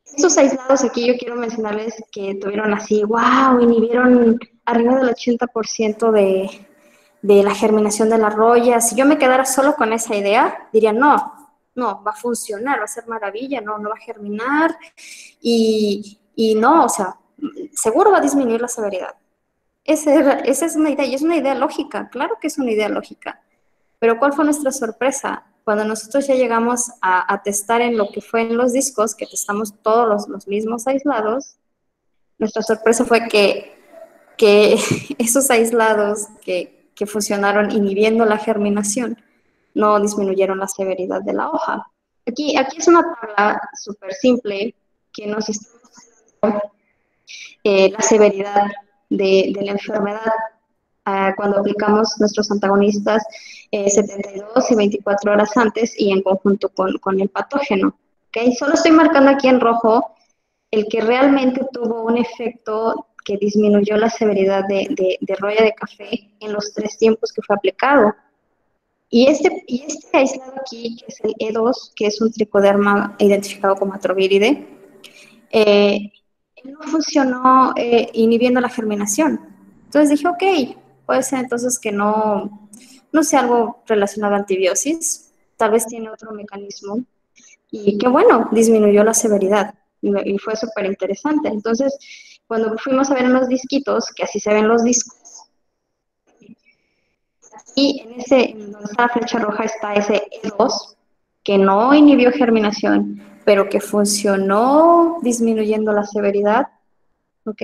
estos aislados aquí yo quiero mencionarles que tuvieron así, wow, inhibieron arriba del 80% de la germinación de la roya. Si yo me quedara solo con esa idea, diría, no, va a funcionar, va a ser maravilla, no va a germinar y no, o sea, seguro va a disminuir la severidad. Esa es una idea, y es una idea lógica, claro que es una idea lógica. Pero ¿cuál fue nuestra sorpresa? Cuando nosotros ya llegamos a testar en lo que fue en los discos, que testamos todos los mismos aislados, nuestra sorpresa fue que esos aislados que funcionaron inhibiendo la germinación no disminuyeron la severidad de la hoja. Aquí es una tabla súper simple que nos está mostrando la severidad de la enfermedad cuando aplicamos nuestros antagonistas 72 y 24 horas antes y en conjunto con el patógeno. ¿Okay? Solo estoy marcando aquí en rojo el que realmente tuvo un efecto que disminuyó la severidad de roya de café en los 3 tiempos que fue aplicado. Y este aislado aquí, que es el E2, que es un tricoderma identificado como Atroviridae, no funcionó inhibiendo la germinación. Entonces dije, ok, puede ser entonces que no sea algo relacionado a antibiosis, tal vez tiene otro mecanismo, y que bueno, disminuyó la severidad, y fue súper interesante. Entonces, cuando fuimos a ver en los disquitos, que así se ven los discos, y en donde está la flecha roja está ese E2, que no inhibió germinación, pero que funcionó disminuyendo la severidad, ¿ok?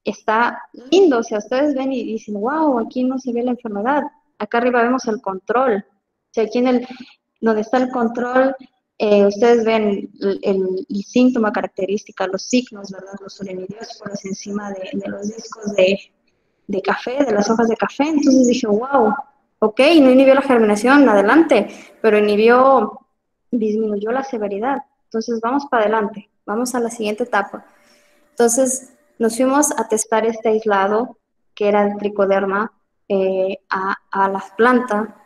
Está lindo, o sea, ustedes ven y dicen, wow, aquí no se ve la enfermedad, acá arriba vemos el control, o sea, aquí donde está el control, ustedes ven el síntoma característica, los signos, ¿verdad? Los uremidiósporos encima de los discos de café, de las hojas de café. Entonces dije, wow, ok, no inhibió la germinación, adelante, pero disminuyó la severidad. Entonces vamos para adelante, vamos a la siguiente etapa. Entonces nos fuimos a testar este aislado, que era el tricoderma, a la planta.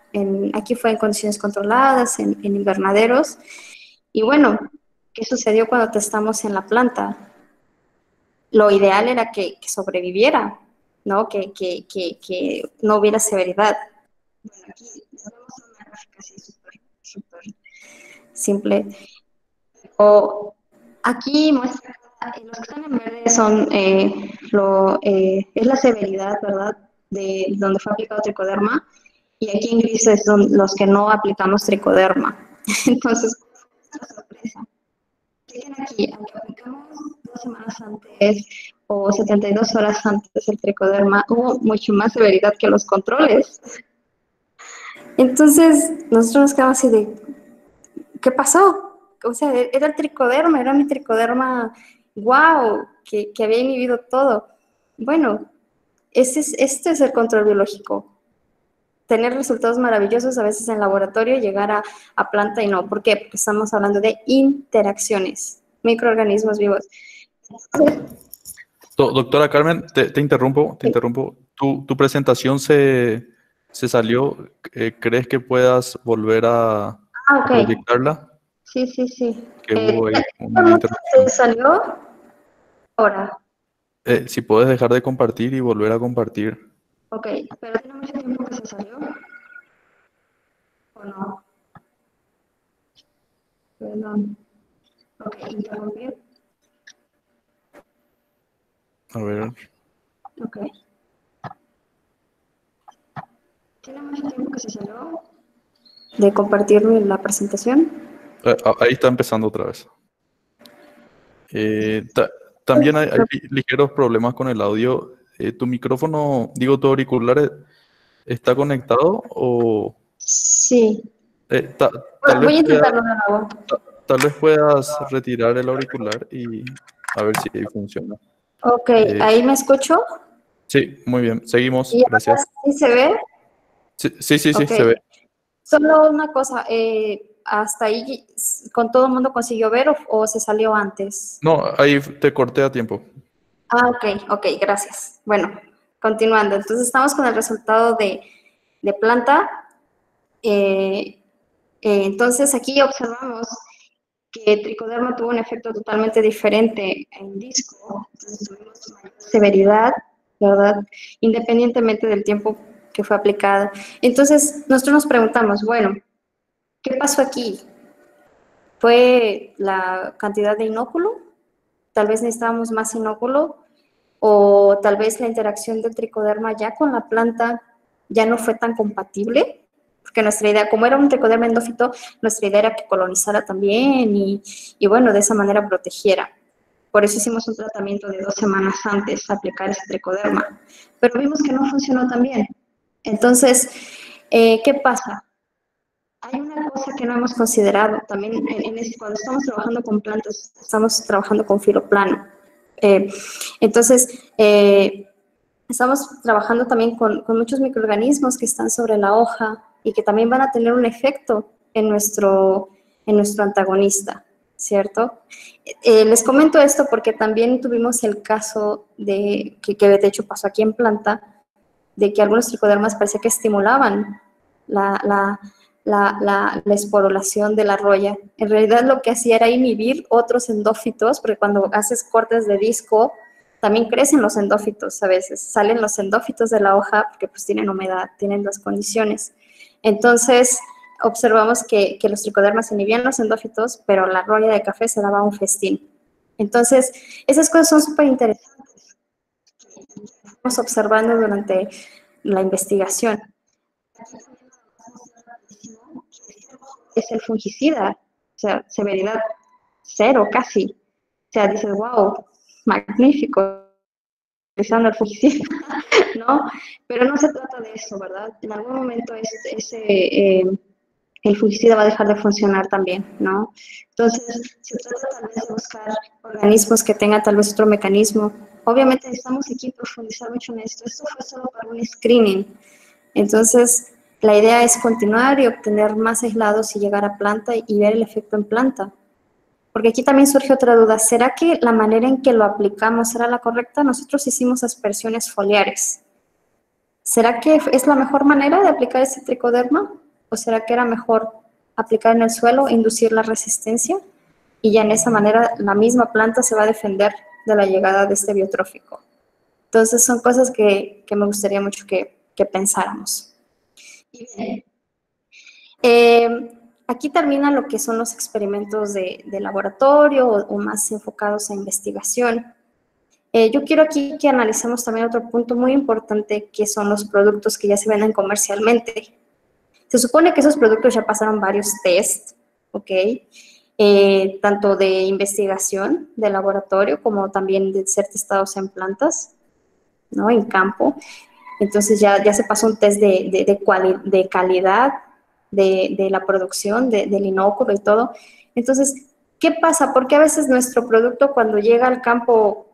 Aquí fue en condiciones controladas, en invernaderos. Y bueno, ¿qué sucedió cuando testamos en la planta? Lo ideal era que sobreviviera, ¿no? Que no hubiera severidad. Bueno, aquí nos vemos una gráfica así súper simple. Aquí muestra, los que están en verde son es la severidad, ¿verdad? De donde fue aplicado tricoderma, y aquí en grises son los que no aplicamos tricoderma. Entonces, ¿cuál es la sorpresa? Fíjense aquí, aunque aplicamos 2 semanas antes o 72 horas antes el tricoderma, hubo mucho más severidad que los controles. Entonces, nosotros nos quedamos así de, ¿qué pasó? O sea, era el tricoderma, era mi tricoderma, wow, que había inhibido todo. Bueno, este es el control biológico. Tener resultados maravillosos a veces en laboratorio, llegar a planta y no. ¿Por qué? Porque estamos hablando de interacciones, microorganismos vivos. Doctora Carmen, te interrumpo. Tu presentación se salió. ¿Crees que puedas volver a Ok. proyectarla? Sí. Que hubo ahí una interrupción. ¿Se salió? Ahora. Si puedes dejar de compartir y volver a compartir. Ok, pero tiene mucho tiempo que se salió. ¿O no? Perdón. Ok, interrumpir. A ver. Ok. ¿Tiene mucho tiempo que se salió de compartir la presentación? Ahí está empezando otra vez. También hay ligeros problemas con el audio. ¿Tu micrófono, tu auricular está conectado o Sí. tal Voy a vez intentarlo de nuevo. tal vez puedas retirar el auricular y a ver si ahí funciona. Ok, Eh, ¿ahí me escucho? sí, muy bien. Seguimos. ¿Y ahora Gracias. sí se ve? Sí, sí, sí, sí, Ok, se ve. solo una cosa, ¿hasta ahí con todo el mundo consiguió ver o se salió antes? No, ahí te corté a tiempo. Ah, ok, gracias. Bueno, continuando. Entonces estamos con el resultado de planta. Eh, entonces aquí observamos que tricoderma tuvo un efecto totalmente diferente en disco. Entonces tuvimos mayor severidad, ¿verdad? Independientemente del tiempo que fue aplicado. Entonces nosotros nos preguntamos, bueno, ¿qué pasó aquí? ¿Fue la cantidad de inóculo? Tal vez necesitábamos más inóculo, o tal vez la interacción del tricoderma ya con la planta ya no fue tan compatible, porque nuestra idea, como era un tricoderma endófito, nuestra idea era que colonizara también y bueno, de esa manera protegiera. Por eso hicimos un tratamiento de 2 semanas antes de aplicar ese tricoderma, pero vimos que no funcionó tan bien. Entonces, ¿qué pasa? Hay una cosa que no hemos considerado también cuando estamos trabajando con plantas, estamos trabajando con filo plano. Eh, entonces, estamos trabajando también con muchos microorganismos que están sobre la hoja y que también van a tener un efecto en nuestro antagonista, ¿cierto? Les comento esto porque también tuvimos el caso que de hecho pasó aquí en planta, de que algunos tricodermas parecía que estimulaban la, la, la esporulación de la roya. En realidad lo que hacía era inhibir otros endófitos, porque cuando haces cortes de disco, también crecen los endófitos a veces, salen los endófitos de la hoja porque pues tienen humedad, tienen las condiciones. Entonces, observamos que los tricodermas inhibían los endófitos, pero la roya de café se daba un festín. Entonces, esas cosas son súper interesantes. Estamos observando durante la investigación. Es el fungicida, o sea, severidad cero casi. O sea, dices, wow, magnífico, utilizando el fungicida, ¿no? Pero no se trata de eso, ¿verdad? En algún momento el fungicida va a dejar de funcionar también, ¿no? Entonces, se trata tal vez de buscar organismos que tengan tal vez otro mecanismo. Obviamente necesitamos aquí profundizar mucho en esto. Esto fue solo para un screening. Entonces, la idea es continuar y obtener más aislados y llegar a planta y ver el efecto en planta. Porque aquí también surge otra duda. ¿Será que la manera en que lo aplicamos era la correcta? Nosotros hicimos aspersiones foliares. ¿Será que es la mejor manera de aplicar ese tricoderma? ¿O será que era mejor aplicar en el suelo, inducir la resistencia? Y ya en esa manera la misma planta se va a defender de la llegada de este biotrófico. Entonces son cosas que me gustaría mucho que pensáramos. Y bien, aquí termina lo que son los experimentos de laboratorio o más enfocados a investigación. Yo quiero aquí que analicemos también otro punto muy importante, que son los productos que ya se venden comercialmente. Se supone que esos productos ya pasaron varios tests, ¿ok? Tanto de investigación, de laboratorio, como también de ser testados en plantas, ¿no? En campo. Entonces ya se pasó un test de calidad de la producción, del inóculo y todo. Entonces, ¿qué pasa? Porque a veces nuestro producto cuando llega al campo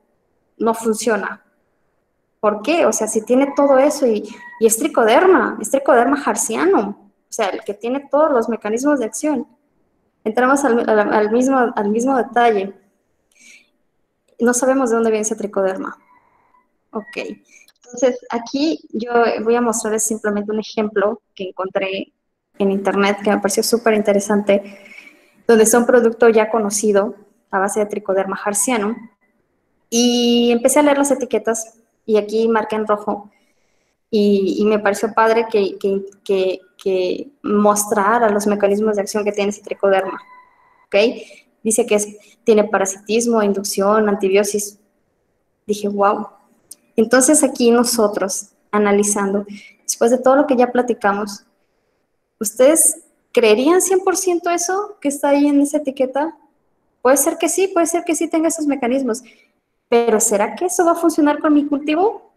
no funciona. ¿Por qué? O sea, si tiene todo eso y es tricoderma harziano, o sea, el que tiene todos los mecanismos de acción. Entramos al mismo detalle. No sabemos de dónde viene ese tricoderma. Ok. Entonces, aquí yo voy a mostrarles simplemente un ejemplo que encontré en internet que me pareció súper interesante, donde es un producto ya conocido a base de tricoderma harziano. Y empecé a leer las etiquetas y aquí marqué en rojo. Y me pareció padre que mostrara los mecanismos de acción que tiene ese tricoderma. ¿Ok? Dice que tiene parasitismo, inducción, antibiosis. Dije, wow. Entonces aquí nosotros, analizando, después de todo lo que ya platicamos, ¿ustedes creerían 100% eso que está ahí en esa etiqueta? Puede ser que sí tenga esos mecanismos, pero ¿será que eso va a funcionar con mi cultivo?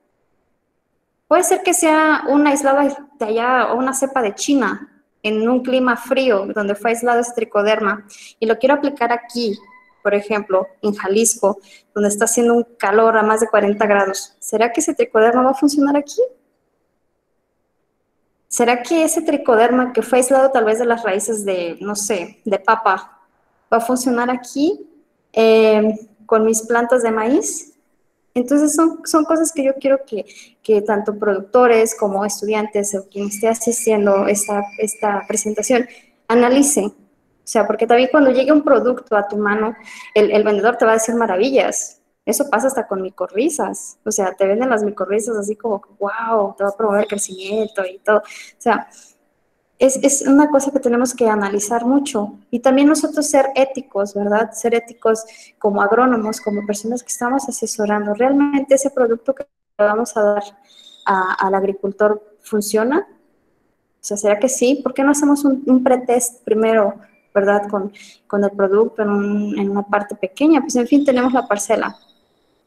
Puede ser que sea un aislado de allá o una cepa de China en un clima frío, donde fue aislado este tricoderma, y lo quiero aplicar aquí, por ejemplo, en Jalisco, donde está haciendo un calor a más de 40 grados, ¿será que ese tricoderma va a funcionar aquí? ¿Será que ese tricoderma que fue aislado tal vez de las raíces de, no sé, de papa, va a funcionar aquí con mis plantas de maíz? Entonces son cosas que yo quiero que tanto productores como estudiantes o quien esté asistiendo esta presentación analice. O sea, porque también cuando llegue un producto a tu mano, el vendedor te va a decir maravillas. Eso pasa hasta con micorrizas. O sea, te venden las micorrizas así como, wow, te va a promover crecimiento y todo. O sea, es una cosa que tenemos que analizar mucho. Y también nosotros ser éticos, ¿verdad? Ser éticos como agrónomos, como personas que estamos asesorando. ¿Realmente ese producto que le vamos a dar al agricultor funciona? O sea, ¿será que sí? ¿Por qué no hacemos un pretest primero, ¿verdad? Con el producto en una parte pequeña. Pues en fin, tenemos la parcela.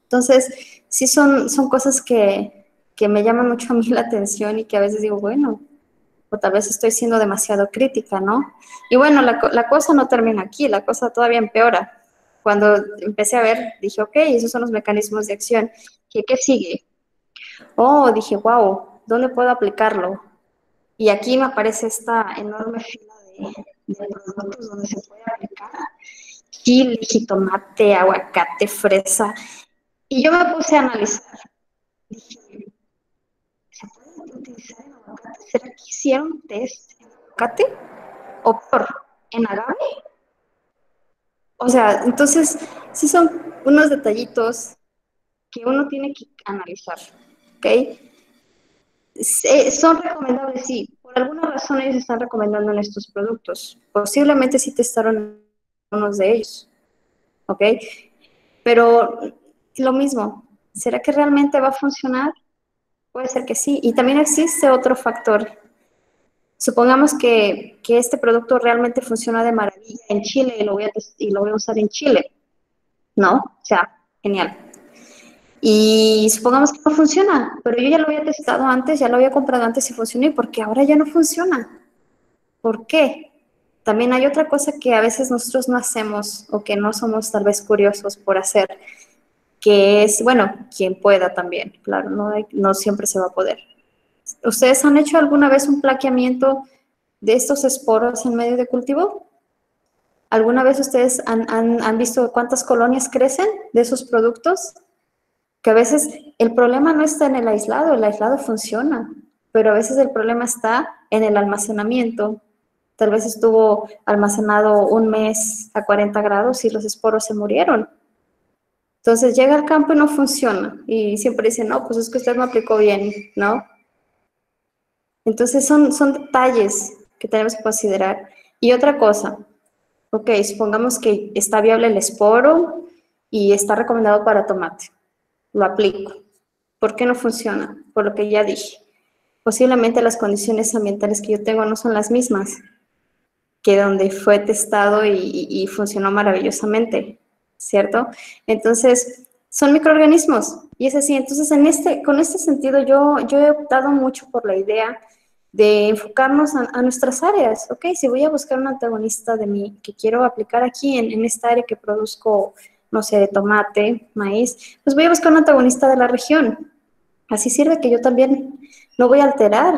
Entonces, sí son cosas que me llaman mucho a mí la atención y que a veces digo, bueno, o tal vez estoy siendo demasiado crítica, ¿no? Y bueno, la cosa no termina aquí, la cosa todavía empeora. Cuando empecé a ver, dije, ok, esos son los mecanismos de acción. ¿Qué sigue? Oh, dije, wow, ¿dónde puedo aplicarlo? Y aquí me aparece esta enorme fila de productos donde se puede aplicar. Chile, jitomate, aguacate, fresa. Y yo me puse a analizar. Dije, ¿se puede utilizar el aguacate? ¿Será que hicieron test en aguacate? ¿O peor, en agave? O sea, entonces, sí son unos detallitos que uno tiene que analizar, ¿ok? Son recomendables, sí. Por alguna razón ellos están recomendando en estos productos. Posiblemente sí testaron unos de ellos, ¿ok? Pero lo mismo, ¿será que realmente va a funcionar? Puede ser que sí. Y también existe otro factor. Supongamos que este producto realmente funciona de maravilla en Chile y lo voy a usar en Chile, ¿no? O sea, genial. Y supongamos que no funciona, pero yo ya lo había testado antes, ya lo había comprado antes y funcionó, ¿y por qué ahora ya no funciona? ¿Por qué? También hay otra cosa que a veces nosotros no hacemos o que no somos tal vez curiosos por hacer, que es, bueno, quien pueda también, claro, no siempre se va a poder. ¿Ustedes han hecho alguna vez un plaqueamiento de estos esporos en medio de cultivo? ¿Alguna vez ustedes han visto cuántas colonias crecen de esos productos? Que a veces el problema no está en el aislado funciona, pero a veces el problema está en el almacenamiento. Tal vez estuvo almacenado un mes a 40 grados y los esporos se murieron. Entonces llega al campo y no funciona. Y siempre dicen, no, pues es que usted me aplicó bien, ¿no? Entonces son detalles que tenemos que considerar. Y otra cosa, ok, supongamos que está viable el esporo y está recomendado para tomate. Lo aplico. ¿Por qué no funciona? Por lo que ya dije. Posiblemente las condiciones ambientales que yo tengo no son las mismas que donde fue testado y funcionó maravillosamente, ¿cierto? Entonces, son microorganismos y es así. Entonces, con este sentido, yo he optado mucho por la idea de enfocarnos a nuestras áreas, ¿ok? Si voy a buscar un antagonista de mí que quiero aplicar aquí en esta área que produzco, no sé, de tomate, maíz, pues voy a buscar un antagonista de la región. Así sirve que yo también no voy a alterar,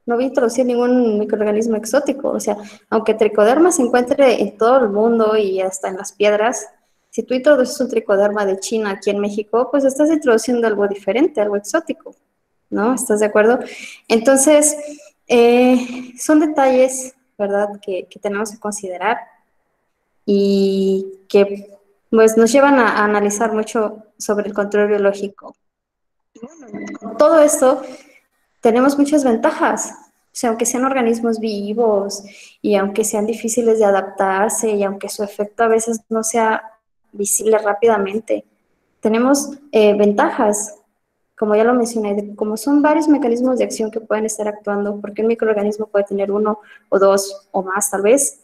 no voy a introducir ningún microorganismo exótico. O sea, aunque tricoderma se encuentre en todo el mundo y hasta en las piedras, si tú introduces un tricoderma de China aquí en México, pues estás introduciendo algo diferente, algo exótico, ¿no? ¿Estás de acuerdo? Entonces, son detalles, ¿verdad?, que tenemos que considerar y que pues, nos llevan a analizar mucho sobre el control biológico. Con todo esto, tenemos muchas ventajas. O sea, aunque sean organismos vivos y aunque sean difíciles de adaptarse y aunque su efecto a veces no sea visible rápidamente, tenemos ventajas, como ya lo mencioné, como son varios mecanismos de acción que pueden estar actuando, porque un microorganismo puede tener uno o dos o más tal vez,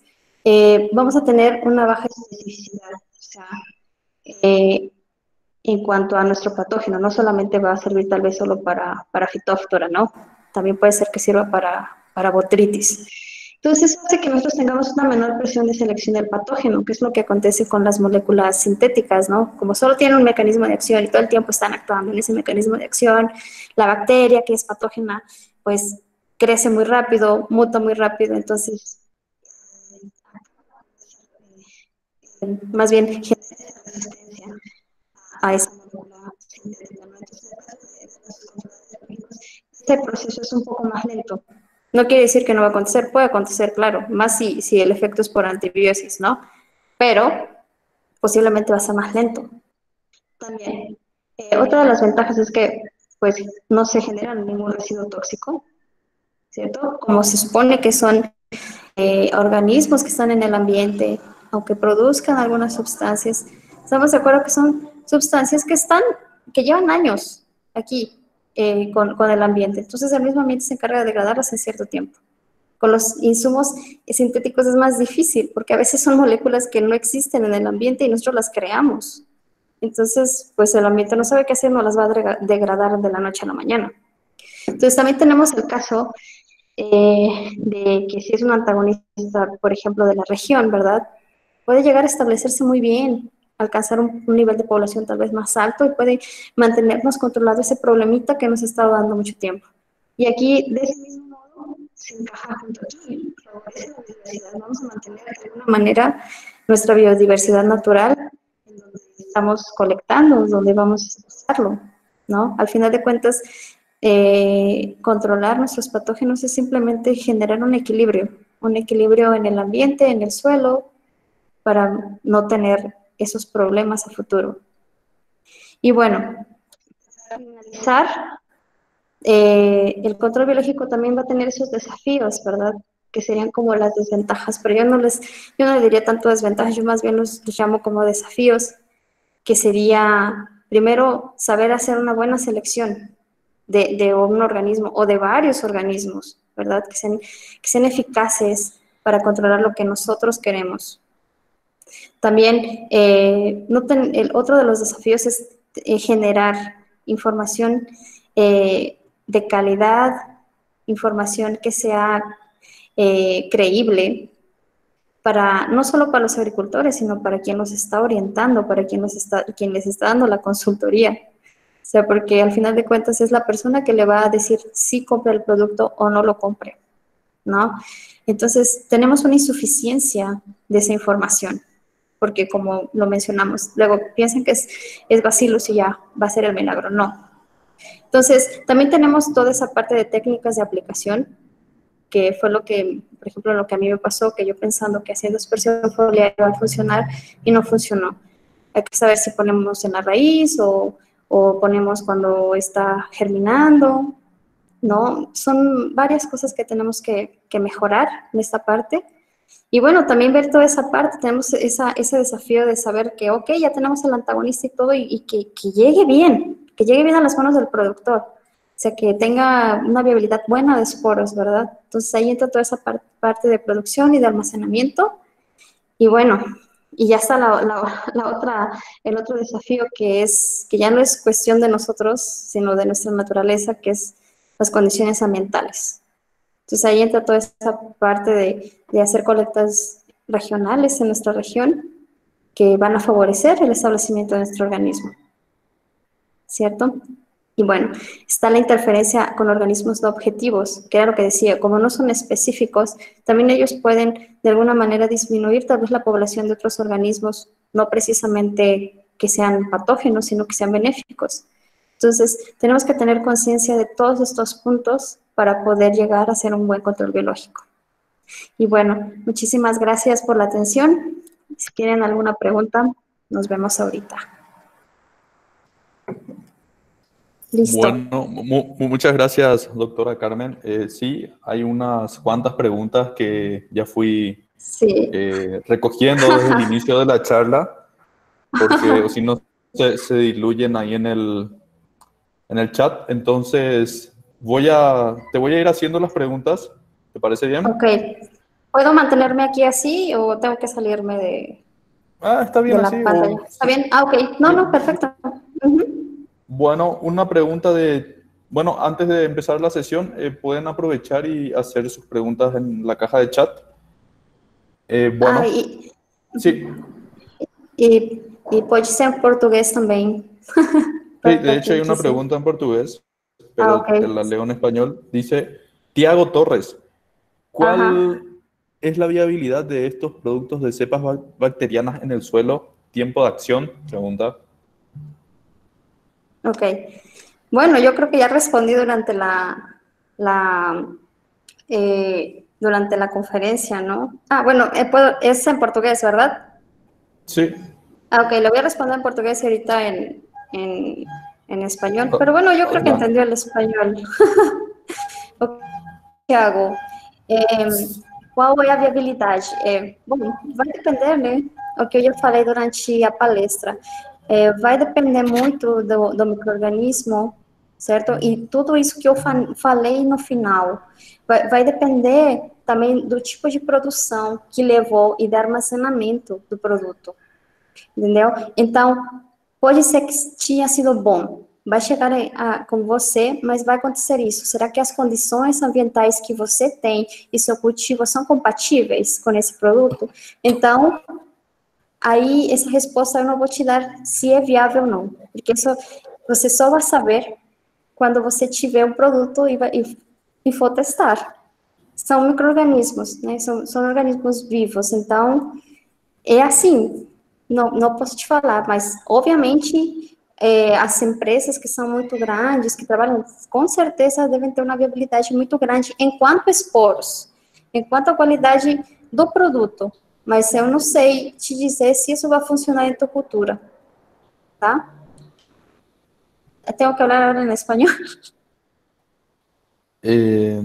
vamos a tener una baja especificidad. O sea, en cuanto a nuestro patógeno, no solamente va a servir tal vez solo para Phytophthora, ¿no? También puede ser que sirva para botrytis. Entonces, eso hace que nosotros tengamos una menor presión de selección del patógeno, que es lo que acontece con las moléculas sintéticas, ¿no? Como solo tienen un mecanismo de acción y todo el tiempo están actuando en ese mecanismo de acción, la bacteria, que es patógena, pues crece muy rápido, muta muy rápido, entonces, más bien, genera resistencia a esa molécula sintética, ¿no? Entonces, este proceso es un poco más lento. No quiere decir que no va a acontecer, puede acontecer, claro, más si el efecto es por antibiosis, ¿no? Pero posiblemente va a ser más lento. También, otra de las ventajas es que, pues, no se genera ningún residuo tóxico, ¿cierto? Como se supone que son organismos que están en el ambiente, aunque produzcan algunas sustancias, estamos de acuerdo que son sustancias que llevan años aquí con el ambiente. Entonces, el mismo ambiente se encarga de degradarlas en cierto tiempo. Con los insumos sintéticos es más difícil, porque a veces son moléculas que no existen en el ambiente y nosotros las creamos. Entonces, pues el ambiente no sabe qué hacer, no las va a degradar de la noche a la mañana. Entonces, también tenemos el caso de que si es un antagonista, por ejemplo, de la región, ¿verdad? Puede llegar a establecerse muy bien, alcanzar un nivel de población tal vez más alto y puede mantenernos controlado ese problemita que nos ha estado dando mucho tiempo. Y aquí, de ese mismo modo, se encaja junto aquí, favorece la biodiversidad. Vamos a mantener de alguna manera nuestra biodiversidad natural, en donde estamos colectando, donde vamos a usarlo, ¿no? Al final de cuentas, controlar nuestros patógenos es simplemente generar un equilibrio en el ambiente, en el suelo, para no tener esos problemas a futuro. Y bueno, para finalizar, el control biológico también va a tener esos desafíos, ¿verdad? Que serían como las desventajas, pero yo no le diría tanto desventajas, yo más bien los llamo como desafíos, que sería, primero, saber hacer una buena selección de un organismo o de varios organismos, ¿verdad? Que sean eficaces para controlar lo que nosotros queremos. También, el otro de los desafíos es generar información de calidad, información que sea creíble, no solo para los agricultores, sino para quien los está orientando, para quien les está dando la consultoría. O sea, porque al final de cuentas es la persona que le va a decir si compre el producto o no lo compre, ¿no? Entonces, tenemos una insuficiencia de esa información, porque como lo mencionamos, luego piensan que es Bacillus y ya va a ser el milagro, no. Entonces, también tenemos toda esa parte de técnicas de aplicación, que fue lo que, por ejemplo, lo que a mí me pasó, que yo pensando que haciendo dispersión foliar iba a funcionar y no funcionó. Hay que saber si ponemos en la raíz o ponemos cuando está germinando, ¿no? Son varias cosas que tenemos que mejorar en esta parte. Y bueno, también ver toda esa parte, tenemos ese desafío de saber que, ok, ya tenemos el antagonista y todo, y que llegue bien a las manos del productor. O sea, que tenga una viabilidad buena de esporos, ¿verdad? Entonces ahí entra toda esa parte de producción y de almacenamiento. Y bueno, y ya está el otro desafío que ya no es cuestión de nosotros, sino de nuestra naturaleza, que es las condiciones ambientales. Entonces ahí entra toda esa parte de hacer colectas regionales en nuestra región que van a favorecer el establecimiento de nuestro organismo, ¿cierto? Y bueno, está la interferencia con organismos no objetivos, que era lo que decía, como no son específicos, también ellos pueden de alguna manera disminuir tal vez la población de otros organismos, no precisamente que sean patógenos, sino que sean benéficos. Entonces, tenemos que tener conciencia de todos estos puntos para poder llegar a hacer un buen control biológico. Y bueno, muchísimas gracias por la atención. Si tienen alguna pregunta, nos vemos ahorita. Listo. Bueno, muchas gracias, doctora Carmen. Sí, hay unas cuantas preguntas que ya fui recogiendo desde el inicio de la charla, porque o si no se diluyen ahí en el chat. Entonces, te voy a ir haciendo las preguntas. ¿Te parece bien? Ok. ¿Puedo mantenerme aquí así o tengo que salirme está bien de la así. pantalla? ¿Está bien? Ok. No, perfecto. Bueno, una pregunta de Bueno, antes de empezar la sesión, pueden aprovechar y hacer sus preguntas en la caja de chat. Ah, Bueno, sí, e pode ser em português também. sí, Para de hecho hay quem una quiser. pregunta en portugués, Ah, pero te ok. la leo en español. Dice, Tiago Torres, Ajá, ¿cuál es la viabilidad de estos productos de cepas bacterianas en el suelo? ¿Tiempo de acción? Pregunta. ok. Bueno, yo creo que ya respondí durante la conferencia, ¿no? Ah, bueno, es en portugués, ¿verdad? Sí, Ah, ok, lo voy a responder en portugués y ahorita en español. Pero bueno, yo creo que adelante. entendió el español. Ok, Tiago, qual é a viabilidade? Bom, vai depender, né? O que eu já falei durante a palestra. Vai depender muito do micro-organismo, certo? E tudo isso que eu falei no final. Vai depender também do tipo de produção que levou e do armazenamento do produto, entendeu? Então, pode ser que tinha sido bom. Vai chegar com você, mas vai acontecer isso. Será que as condições ambientais que você tem e seu cultivo são compatíveis com esse produto? Então, aí essa resposta eu não vou te dar se é viável ou não, porque isso você só vai saber quando você tiver um produto e for testar. São micro-organismos, né? São organismos vivos, então é assim, não posso te falar, mas obviamente as empresas que são muito grandes, que trabalham, com certeza devem ter uma viabilidade muito grande enquanto esporos, enquanto a qualidade do produto. Mas eu não sei te dizer se isso vai funcionar em tua cultura, tá? Eu tenho que falar agora em espanhol? Eh,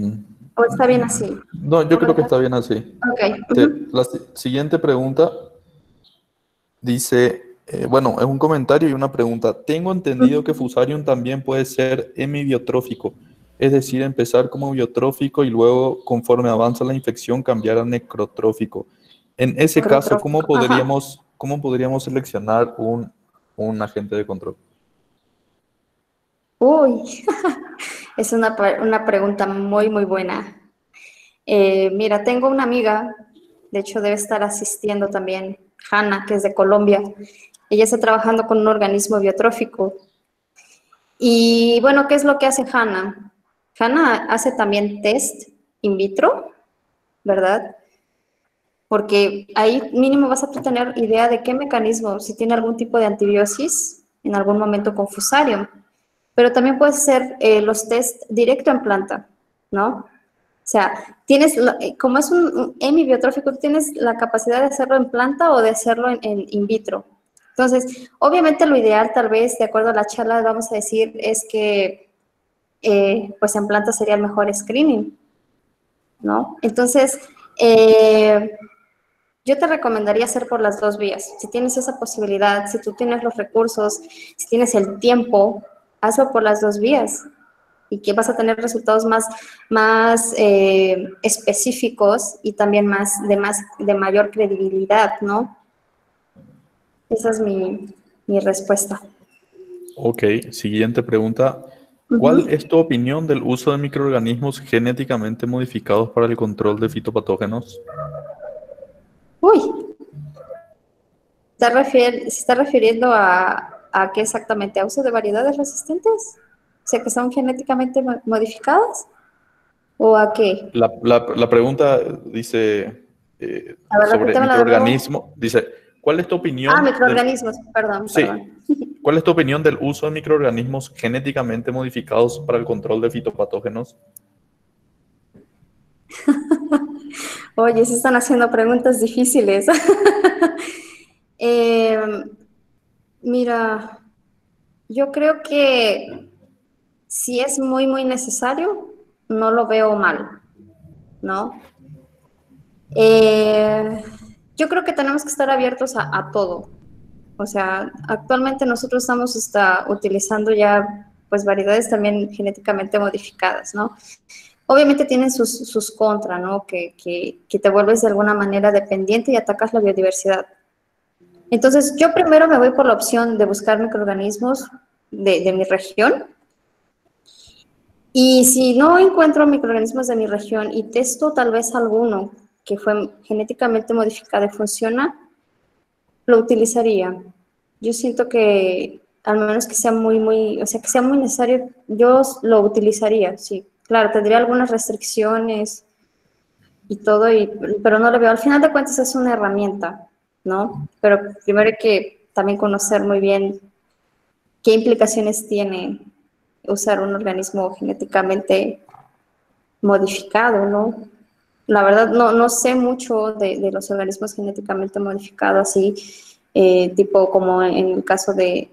Ou está bem assim? no, yo creo que está bien así. Ok. Uhum. La siguiente pregunta dice, bueno, es un comentario y una pregunta. Tengo entendido que Fusarium también puede ser hemibiotrófico, es decir, empezar como biotrófico y luego, conforme avanza la infección, cambiar a necrotrófico. En ese caso, Necrotrófico. Ajá. cómo podríamos seleccionar un agente de control? Uy, es una pregunta muy, muy buena. Mira, tengo una amiga, de hecho debe estar asistiendo también, Hanna, que es de Colombia. Ella está trabajando con un organismo biotrófico. Y bueno, ¿qué es lo que hace Hanna? Hanna hace también test in vitro, ¿verdad? Porque ahí mínimo vas a tener idea de qué mecanismo, si tiene algún tipo de antibiosis en algún momento con Fusarium. Pero también puedes hacer los test directo en planta, ¿no? O sea, como es un hemibiotrófico, tienes la capacidad de hacerlo en planta o de hacerlo en in vitro. Entonces, obviamente lo ideal, tal vez, de acuerdo a la charla, vamos a decir, es que pues en planta sería el mejor screening, ¿no? Entonces, yo te recomendaría hacer por las dos vías. Si tienes esa posibilidad, si tú tienes los recursos, si tienes el tiempo, hazlo por las dos vías y que vas a tener resultados más específicos y también de mayor credibilidad, ¿no? Esa es mi respuesta. Ok, siguiente pregunta. ¿Cuál Ujú. es tu opinión del uso de microorganismos genéticamente modificados para el control de fitopatógenos? Uy, ¿se está refiriendo a qué exactamente? ¿A uso de variedades resistentes? O sea, que son genéticamente modificadas. ¿O a qué? La pregunta dice A ver, sobre repítemela de nuevo. microorganismo. Dice, ¿cuál es tu Ah, opinión del... microorganismos, perdón, Sí, perdón. ¿cuál es tu opinión del uso de microorganismos genéticamente modificados para el control de fitopatógenos? Oye, se están haciendo preguntas difíciles. Eh, mira, yo creo que si es muy, muy necesario, no lo veo mal, ¿no? Yo creo que tenemos que estar abiertos a todo. O sea, actualmente nosotros estamos utilizando ya pues variedades también genéticamente modificadas, ¿no? Obviamente tienen sus contras, ¿no? Que te vuelves de alguna manera dependiente y atacas la biodiversidad. Entonces, yo primero me voy por la opción de buscar microorganismos de mi región Y si no encuentro microorganismos de mi región y testo tal vez alguno que fue genéticamente modificado y funciona, lo utilizaría. Yo siento que, al menos que sea o sea, que sea muy necesario, yo lo utilizaría, sí. Claro, tendría algunas restricciones y todo, pero no lo veo. Al final de cuentas es una herramienta, ¿no? Pero primero hay que también conocer muy bien qué implicaciones tiene usar un organismo genéticamente modificado, ¿no? La verdad, no sé mucho de los organismos genéticamente modificados, así, tipo como en el caso de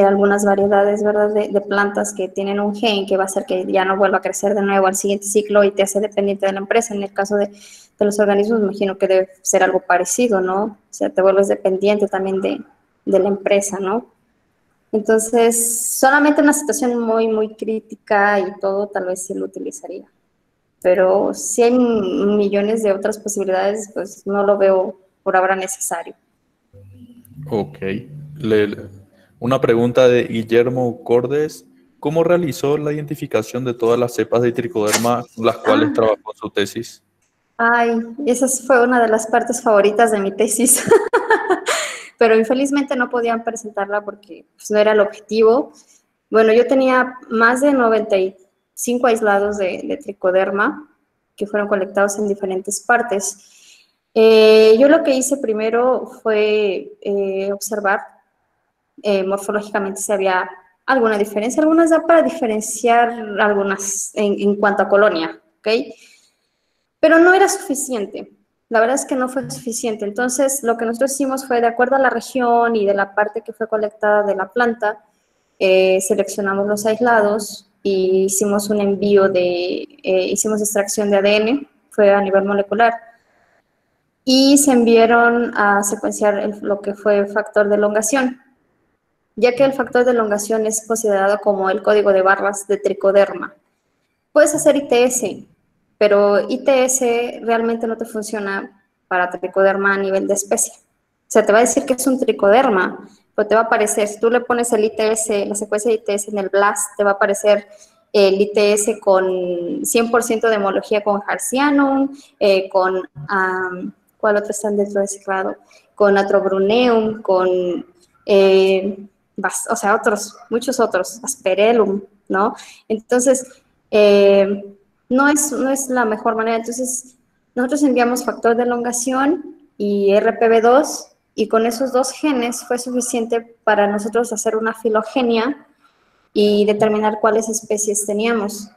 algunas variedades, ¿verdad? De plantas que tienen un gen que va a hacer que ya no vuelva a crecer de nuevo al siguiente ciclo y te hace dependiente de la empresa. En el caso de los organismos, me imagino que debe ser algo parecido, ¿no? O sea, te vuelves dependiente también de la empresa, ¿no? Entonces, solamente en una situación muy crítica y todo, tal vez sí lo utilizaría. Pero si hay millones de otras posibilidades, pues no lo veo por ahora necesario. Ok. Una pregunta de Guillermo Cordes. ¿Cómo realizó la identificación de todas las cepas de tricoderma con las cuales Ah, trabajó su tesis? ay, esa fue una de las partes favoritas de mi tesis, pero infelizmente no podían presentarla porque pues, no era el objetivo. Bueno, yo tenía más de 95 aislados de tricoderma que fueron colectados en diferentes partes. Yo lo que hice primero fue observar morfológicamente si había alguna diferencia. Algunas da para diferenciar algunas en cuanto a colonia, ¿ok? Pero no era suficiente. La verdad es que no fue suficiente. Entonces, lo que nosotros hicimos fue, de acuerdo a la región y de la parte que fue colectada de la planta, seleccionamos los aislados y hicimos un envío hicimos extracción de ADN, fue a nivel molecular, y se enviaron a secuenciar lo que fue factor de elongación, ya que el factor de elongación es considerado como el código de barras de tricoderma. Puedes hacer ITS, pero ITS realmente no te funciona para tricoderma a nivel de especie. O sea, te va a decir que es un tricoderma, pero te va a aparecer, si tú le pones el ITS, la secuencia de ITS en el BLAST, te va a aparecer el ITS con 100% de homología con Harcianum, ¿cuál otro están dentro de ese grado? Con Atrobruneum, eh, o sea, muchos otros, Asperellum, ¿no? Entonces, no es la mejor manera. Entonces, nosotros enviamos factor de elongación y RPB2, y con esos dos genes fue suficiente para nosotros hacer una filogenia y determinar cuáles especies teníamos.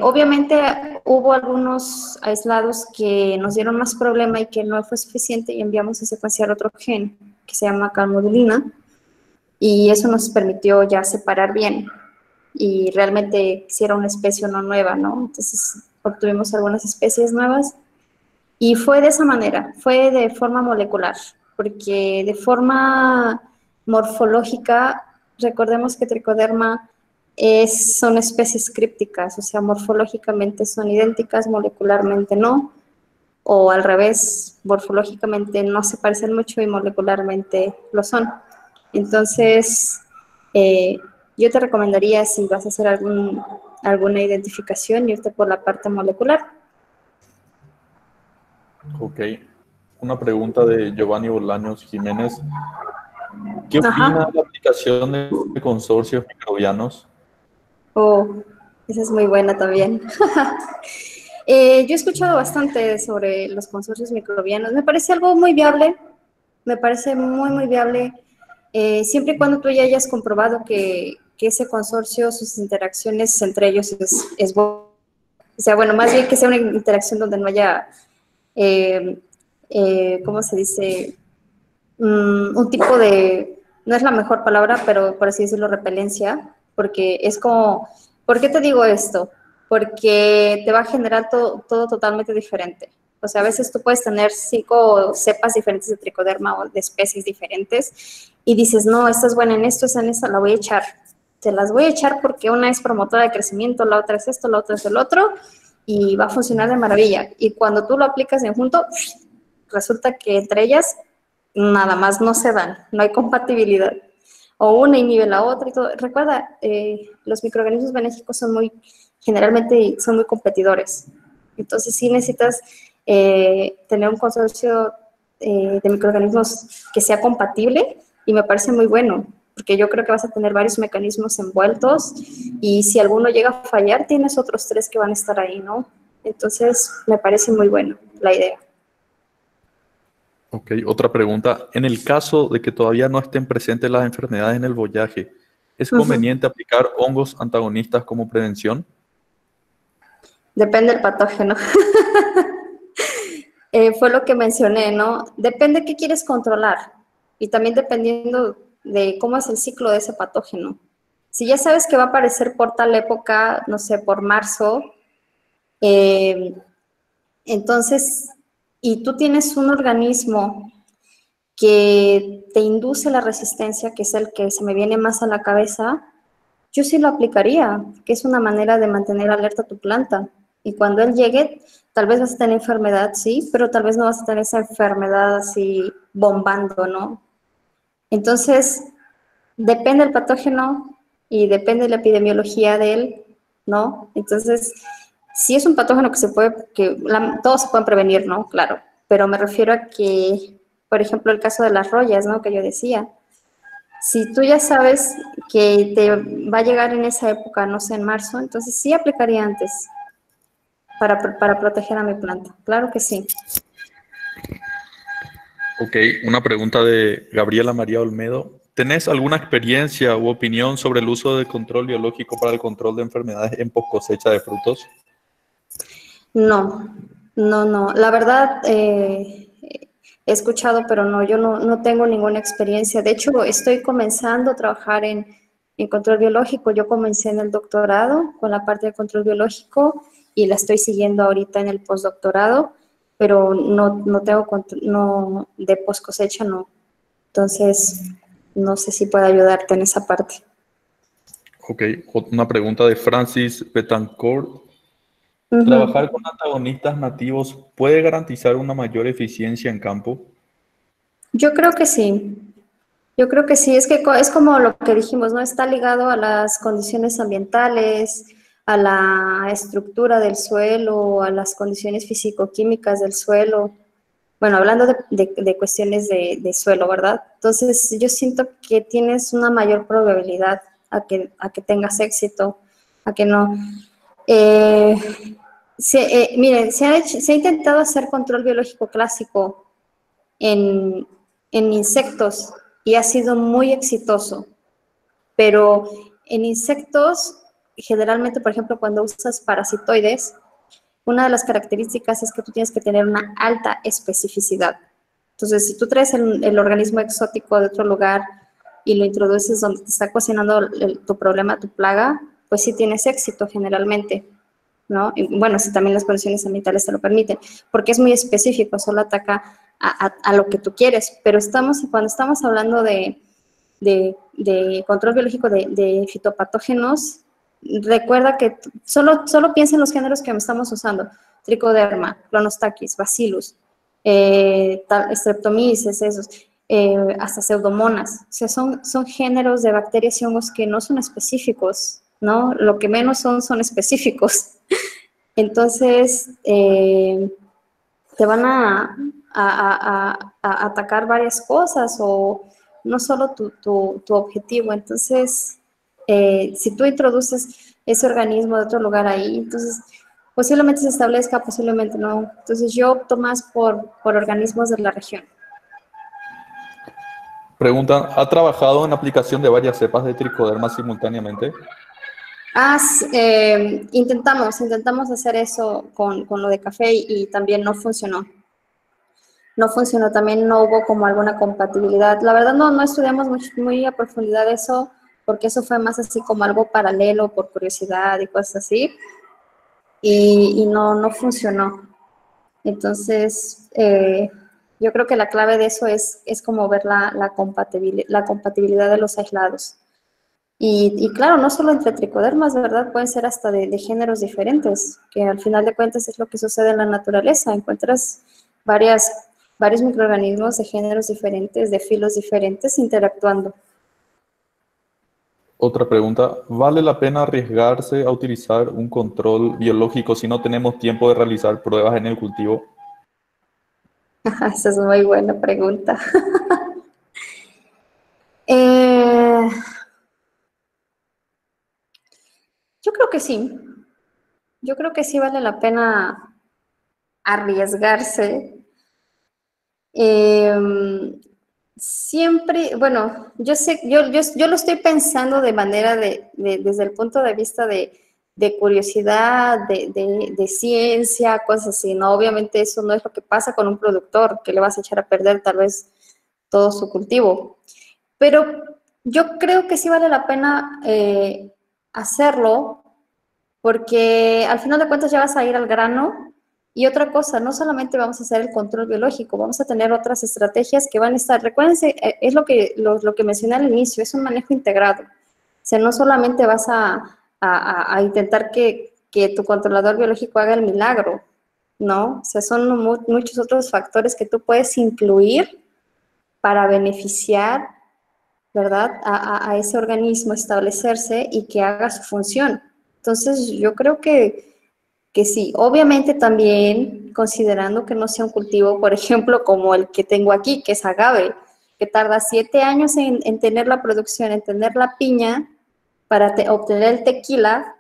Obviamente hubo algunos aislados que nos dieron más problema y que no fue suficiente y enviamos a secuenciar otro gen que se llama calmodulina, y eso nos permitió ya separar bien y realmente si era una especie o no nueva, ¿no? Entonces obtuvimos algunas especies nuevas y fue de esa manera, fue de forma molecular, porque de forma morfológica, recordemos que tricoderma son especies crípticas, o sea, morfológicamente son idénticas, molecularmente no, o al revés, morfológicamente no se parecen mucho y molecularmente lo son. Entonces, eh, yo te recomendaría, si vas a hacer alguna identificación, irte por la parte molecular. Ok. Una pregunta de Giovanni Bolaños Jiménez. ¿Qué opina Ajá. de la aplicación de consorcios microbianos? Oh, esa es muy buena también. Yo he escuchado bastante sobre los consorcios microbianos. Me parece algo muy viable, me parece muy viable, siempre y cuando tú ya hayas comprobado que ese consorcio, sus interacciones entre ellos es bueno. O sea, bueno, más bien que sea una interacción donde no haya, eh, ¿cómo se dice? Un tipo de, no es la mejor palabra, pero por así decirlo, repelencia, porque es como, ¿por qué te digo esto? Porque te va a generar todo totalmente diferente. O sea, a veces tú puedes tener 5 cepas diferentes de tricoderma o de especies diferentes y dices, no, esta es buena en esto, esta en esta, la voy a echar. Te las voy a echar porque una es promotora de crecimiento, la otra es esto, la otra es el otro, y va a funcionar de maravilla. Y cuando tú lo aplicas en junto, resulta que entre ellas nada más no se dan, no hay compatibilidad. o una inhibe la otra y todo. Recuerda, los microorganismos benéficos generalmente son muy competidores. Entonces sí necesitas tener un consorcio de microorganismos que sea compatible y me parece muy bueno, porque yo creo que vas a tener varios mecanismos envueltos y si alguno llega a fallar, tienes otros 3 que van a estar ahí, ¿no? Entonces me parece muy bueno la idea. Ok, otra pregunta. En el caso de que todavía no estén presentes las enfermedades en el follaje, ¿es conveniente aplicar hongos antagonistas como prevención? Depende del patógeno. Fue lo que mencioné, ¿no? Depende qué quieres controlar y también dependiendo de cómo es el ciclo de ese patógeno. Si ya sabes que va a aparecer por tal época, no sé, por marzo, entonces, y tú tienes un organismo que te induce la resistencia, que es el que se me viene más a la cabeza, yo sí lo aplicaría, que es una manera de mantener alerta tu planta. Y cuando él llegue, tal vez vas a tener enfermedad, sí, pero tal vez no vas a tener esa enfermedad así bombando, ¿no? Entonces, depende del patógeno y depende de la epidemiología de él, ¿no? Entonces, si es un patógeno que todos se pueden prevenir, ¿no? Claro, pero me refiero a que, por ejemplo, el caso de las rollas, ¿no? Que yo decía, si tú ya sabes que te va a llegar en esa época, no sé, en marzo, entonces sí aplicaría antes para proteger a mi planta. Claro que sí. Ok, una pregunta de Gabriela María Olmedo. ¿Tenés alguna experiencia u opinión sobre el uso de control biológico para el control de enfermedades en post cosecha de frutos? No, no. La verdad, he escuchado, pero no, yo no tengo ninguna experiencia. De hecho, estoy comenzando a trabajar en control biológico. Yo comencé en el doctorado con la parte de control biológico y la estoy siguiendo ahorita en el postdoctorado, pero no tengo no, de post cosecha, no. Entonces, no sé si puedo ayudarte en esa parte. Ok, una pregunta de Francis Betancourt. Ujú. ¿Trabajar con antagonistas nativos puede garantizar una mayor eficiencia en campo? Yo creo que sí. Yo creo que sí, es que es como lo que dijimos, ¿no? Está ligado a las condiciones ambientales, a la estructura del suelo, a las condiciones físico-químicas del suelo. Bueno, hablando de cuestiones de suelo, ¿verdad? Entonces, yo siento que tienes una mayor probabilidad a que tengas éxito, a que no. Eh, Miren, se ha intentado hacer control biológico clásico en, en insectos y ha sido muy exitoso, pero en insectos, generalmente, por ejemplo, cuando usas parasitoides, una de las características es que tú tienes que tener una alta especificidad. Entonces, si tú traes el organismo exótico de otro lugar y lo introduces donde te está cocinando tu problema, tu plaga, pues sí tienes éxito generalmente, ¿no? Y bueno, si también las condiciones ambientales te lo permiten, porque es muy específico, solo ataca a lo que tú quieres, pero cuando estamos hablando de control biológico de fitopatógenos, recuerda que solo piensa en los géneros que estamos usando: Trichoderma, Clonostaquis, Bacillus, Streptomyces, esos, hasta Pseudomonas. O sea, son géneros de bacterias y hongos que no son específicos, ¿no? Lo que menos son específicos. Entonces, te van a atacar varias cosas o no solo tu objetivo. Entonces, si tú introduces ese organismo de otro lugar ahí, entonces posiblemente se establezca, posiblemente no. Entonces, yo opto más por organismos de la región. Preguntan, ¿ha trabajado en aplicación de varias cepas de tricoderma simultáneamente? Intentamos hacer eso con lo de café y también no funcionó. No funcionó, también no hubo como alguna compatibilidad. La verdad no estudiamos muy a profundidad eso, porque eso fue más así como algo paralelo por curiosidad y cosas así, y no funcionó. Entonces, yo creo que la clave de eso es como ver la compatibilidad de los aislados. Y claro, no solo entre tricodermas, ¿verdad? Pueden ser hasta de géneros diferentes, que al final de cuentas es lo que sucede en la naturaleza. Encuentras varios microorganismos de géneros diferentes, de filos diferentes interactuando. Otra pregunta, ¿vale la pena arriesgarse a utilizar un control biológico si no tenemos tiempo de realizar pruebas en el cultivo? Esa es muy buena pregunta. Eh, yo creo que sí. Yo creo que sí vale la pena arriesgarse. Siempre, bueno, yo sé, yo lo estoy pensando de manera desde el punto de vista de curiosidad, de ciencia, cosas así, ¿no? Obviamente eso no es lo que pasa con un productor, que le vas a echar a perder tal vez todo su cultivo. Pero yo creo que sí vale la pena hacerlo, porque al final de cuentas ya vas a ir al grano. Y otra cosa, no solamente vamos a hacer el control biológico, vamos a tener otras estrategias que van a estar, recuérdense, es lo que mencioné al inicio, es un manejo integrado. O sea, no solamente vas a intentar que tu controlador biológico haga el milagro, ¿no? O sea, son muchos otros factores que tú puedes incluir para beneficiar, ¿verdad?, a ese organismo establecerse y que haga su función. Entonces, yo creo que sí, obviamente también considerando que no sea un cultivo, por ejemplo, como el que tengo aquí, que es agave, que tarda 7 años en tener la producción, en tener la piña, para obtener el tequila,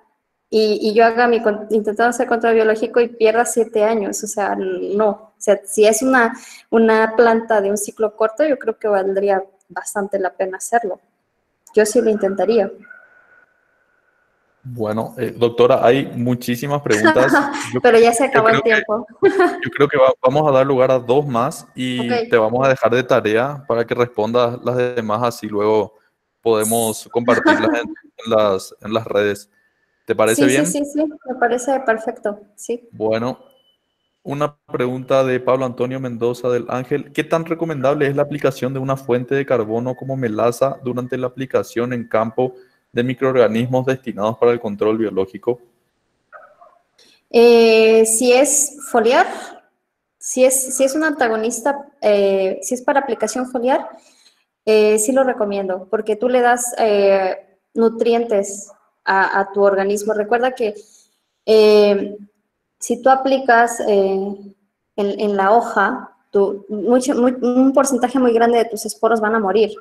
y yo haga intentando hacer control biológico y pierda 7 años, o sea, no. O sea, si es una planta de un ciclo corto, yo creo que valdría bastante la pena hacerlo. Yo sí lo intentaría. Bueno, doctora, hay muchísimas preguntas. Pero ya se Yo acabó el creo que, tiempo. yo creo que vamos a dar lugar a dos más Ok. y te vamos a dejar de tarea para que respondas las demás, así luego podemos compartirlas en las redes. ¿Te parece Sí, sí, bien? sí, sí, me parece perfecto, sí. Bueno, una pregunta de Pablo Antonio Mendoza del Ángel. ¿Qué tan recomendable es la aplicación de una fuente de carbono como melaza durante la aplicación en campo de microorganismos destinados para el control biológico? Si es foliar, si es un antagonista, si es para aplicación foliar, sí lo recomiendo, porque tú le das nutrientes a tu organismo. Recuerda que eh, si tú aplicas en la hoja, un porcentaje muy grande de tus esporos van a morir,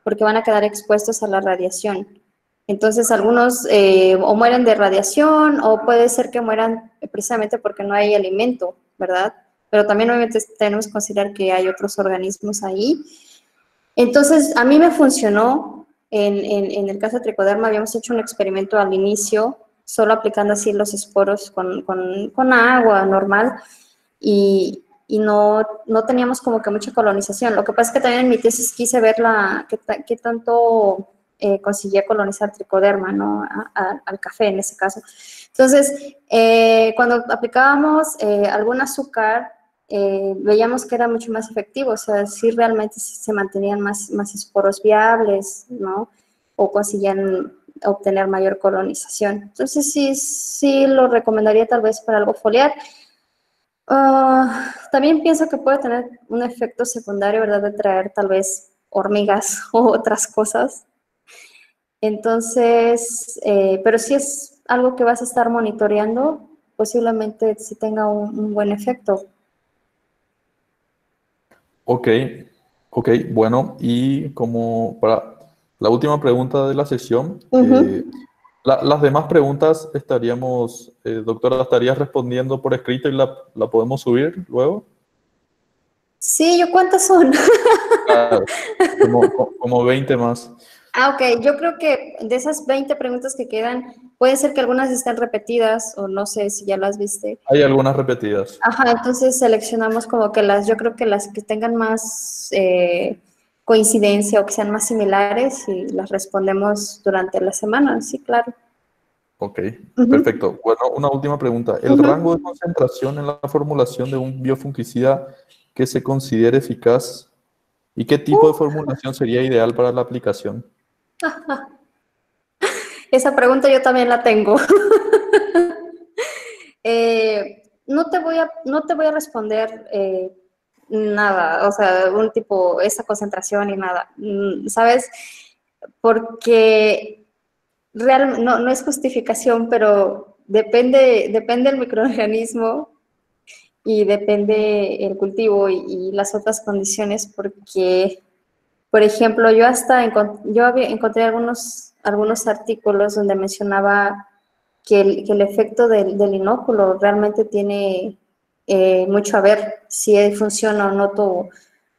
porque van a quedar expuestos a la radiación. Entonces, algunos o mueren de radiación, o puede ser que mueran precisamente porque no hay alimento, ¿verdad? Pero también obviamente tenemos que considerar que hay otros organismos ahí. Entonces, a mí me funcionó. En el caso de tricoderma habíamos hecho un experimento al inicio, solo aplicando así los esporos con agua normal, y no teníamos como que mucha colonización. Lo que pasa es que también en mi tesis quise ver qué tanto conseguía colonizar tricoderma, ¿no? Al café en ese caso. Entonces, cuando aplicábamos algún azúcar, veíamos que era mucho más efectivo. O sea, sí realmente se mantenían más esporos viables, ¿no? O conseguían obtener mayor colonización. Entonces, sí lo recomendaría tal vez para algo foliar. También pienso que puede tener un efecto secundario, ¿verdad? De traer tal vez hormigas o otras cosas. Entonces, pero si es algo que vas a estar monitoreando, posiblemente sí tenga un buen efecto. Ok, ok, bueno, y como para la última pregunta de la sesión, Ujú. las demás preguntas estaríamos, doctora, estarías respondiendo por escrito y la podemos subir luego. Sí, ¿yo cuántas son? Claro, como 20 más. Ok, yo creo que de esas 20 preguntas que quedan, puede ser que algunas estén repetidas, o no sé si ya las viste. Hay algunas repetidas. Ajá, entonces seleccionamos como que yo creo que las que tengan más coincidencia o que sean más similares, y las respondemos durante la semana, sí, claro. Ok, Ujú, perfecto. Bueno, una última pregunta. ¿El rango de ujú. concentración en la formulación de un biofungicida que se considere eficaz y qué tipo de formulación sería ideal para la aplicación? Esa pregunta yo también la tengo. No te voy a responder nada, o sea, esa concentración y nada, ¿sabes? Porque no es justificación, pero depende el microorganismo y depende el cultivo y las otras condiciones, porque, por ejemplo, encontré algunos artículos donde mencionaba que el efecto del inóculo realmente tiene mucho a ver si funciona o no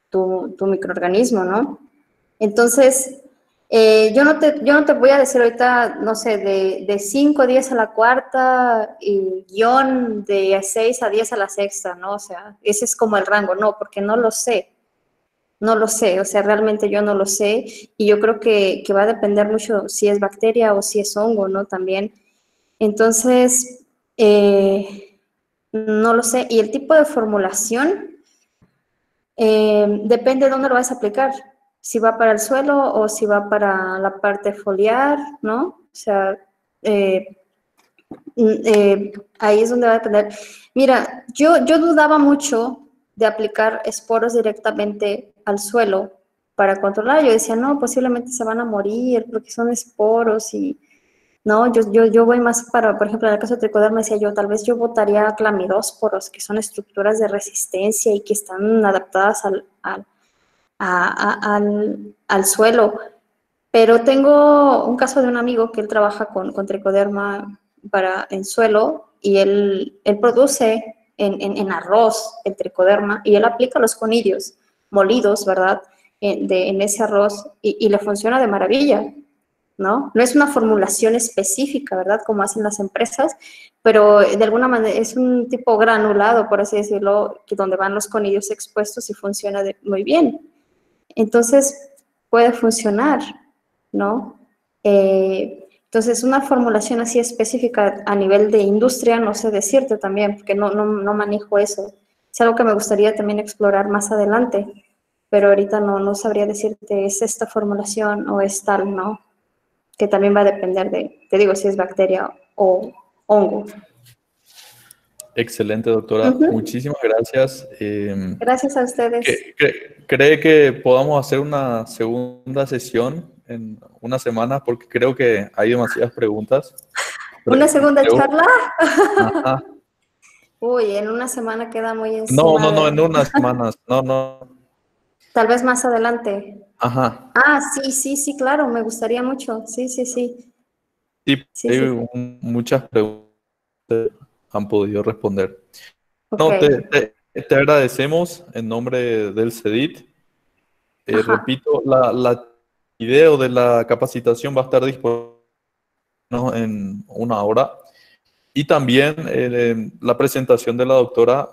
tu microorganismo, ¿no? Entonces, yo no te voy a decir ahorita, no sé, de 5 a 10 a la cuarta y guión de 6 a 10 a la sexta, ¿no? O sea, ese es como el rango, no, porque no lo sé. No lo sé, o sea, realmente yo no lo sé y yo creo que va a depender mucho si es bacteria o si es hongo, ¿no? También. Entonces, no lo sé. Y el tipo de formulación depende de dónde lo vas a aplicar. Si va para el suelo o si va para la parte foliar, ¿no? O sea, ahí es donde va a depender. Mira, yo dudaba mucho de aplicar esporos directamente al suelo para controlar. Yo decía, no, posiblemente se van a morir porque son esporos y no, yo voy más para, por ejemplo, en el caso de tricoderma, decía yo, tal vez yo botaría clamidósporos, que son estructuras de resistencia y que están adaptadas al suelo. Pero tengo un caso de un amigo que él trabaja con tricoderma en suelo y él produce en arroz el tricoderma y él aplica los conidios molidos, ¿verdad? En ese arroz y le funciona de maravilla. ¿No? No es una formulación específica, ¿verdad? Como hacen las empresas, pero de alguna manera es un tipo granulado, por así decirlo, donde van los conillos expuestos y funciona muy bien. Entonces, puede funcionar, ¿no? Entonces, una formulación así específica a nivel de industria, no sé decirte también, porque no manejo eso. Es algo que me gustaría también explorar más adelante, pero ahorita no sabría decirte, es esta formulación o es tal, ¿no? Que también va a depender te digo, si es bacteria o hongo. Excelente, doctora. Muchísimas gracias. Gracias a ustedes. ¿Cree que podamos hacer una segunda sesión en una semana? Porque creo que hay demasiadas preguntas. ¿Una segunda Creo- charla? Ajá. Uy, en una semana queda muy No, encima en unas semanas. No. Tal vez más adelante. Ajá. Ah, sí, claro, me gustaría mucho. Sí. Sí, muchas preguntas han podido responder. Ok. No, te agradecemos en nombre del CEDIT. Ajá. Repito, la video de la capacitación va a estar disponible, ¿no?, en una hora. Y también la presentación de la doctora,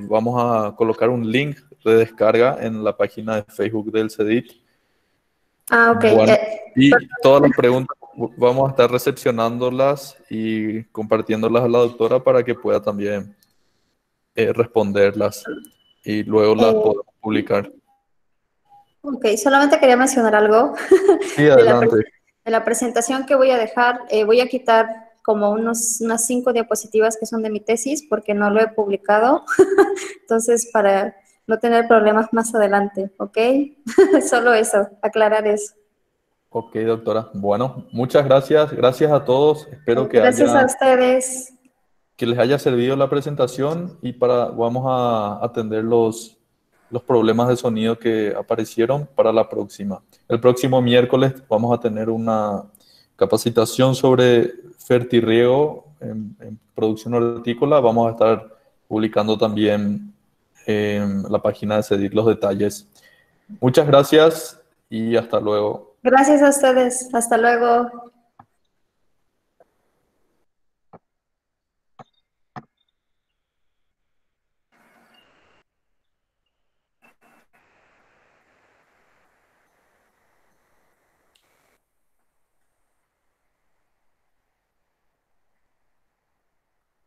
vamos a colocar un link de descarga en la página de Facebook del CEDIT. Ah, ok. Bueno, y todas las preguntas vamos a estar recepcionándolas y compartiéndolas a la doctora para que pueda también responderlas y luego las podemos publicar. Ok, solamente quería mencionar algo Sí, de adelante. la presentación que voy a dejar. Voy a quitar como unas 5 diapositivas que son de mi tesis porque no lo he publicado. Entonces, para no tener problemas más adelante, ¿ok? Solo eso, aclarar eso. Ok, doctora. Bueno, muchas gracias. Gracias a todos. Espero Gracias a ustedes. que les haya servido la presentación y vamos a atender los problemas de sonido que aparecieron para la próxima. El próximo miércoles vamos a tener una capacitación sobre fertirriego en producción hortícola. Vamos a estar publicando también en la página de CEDIT los detalles. Muchas gracias y hasta luego. Gracias a ustedes. Hasta luego.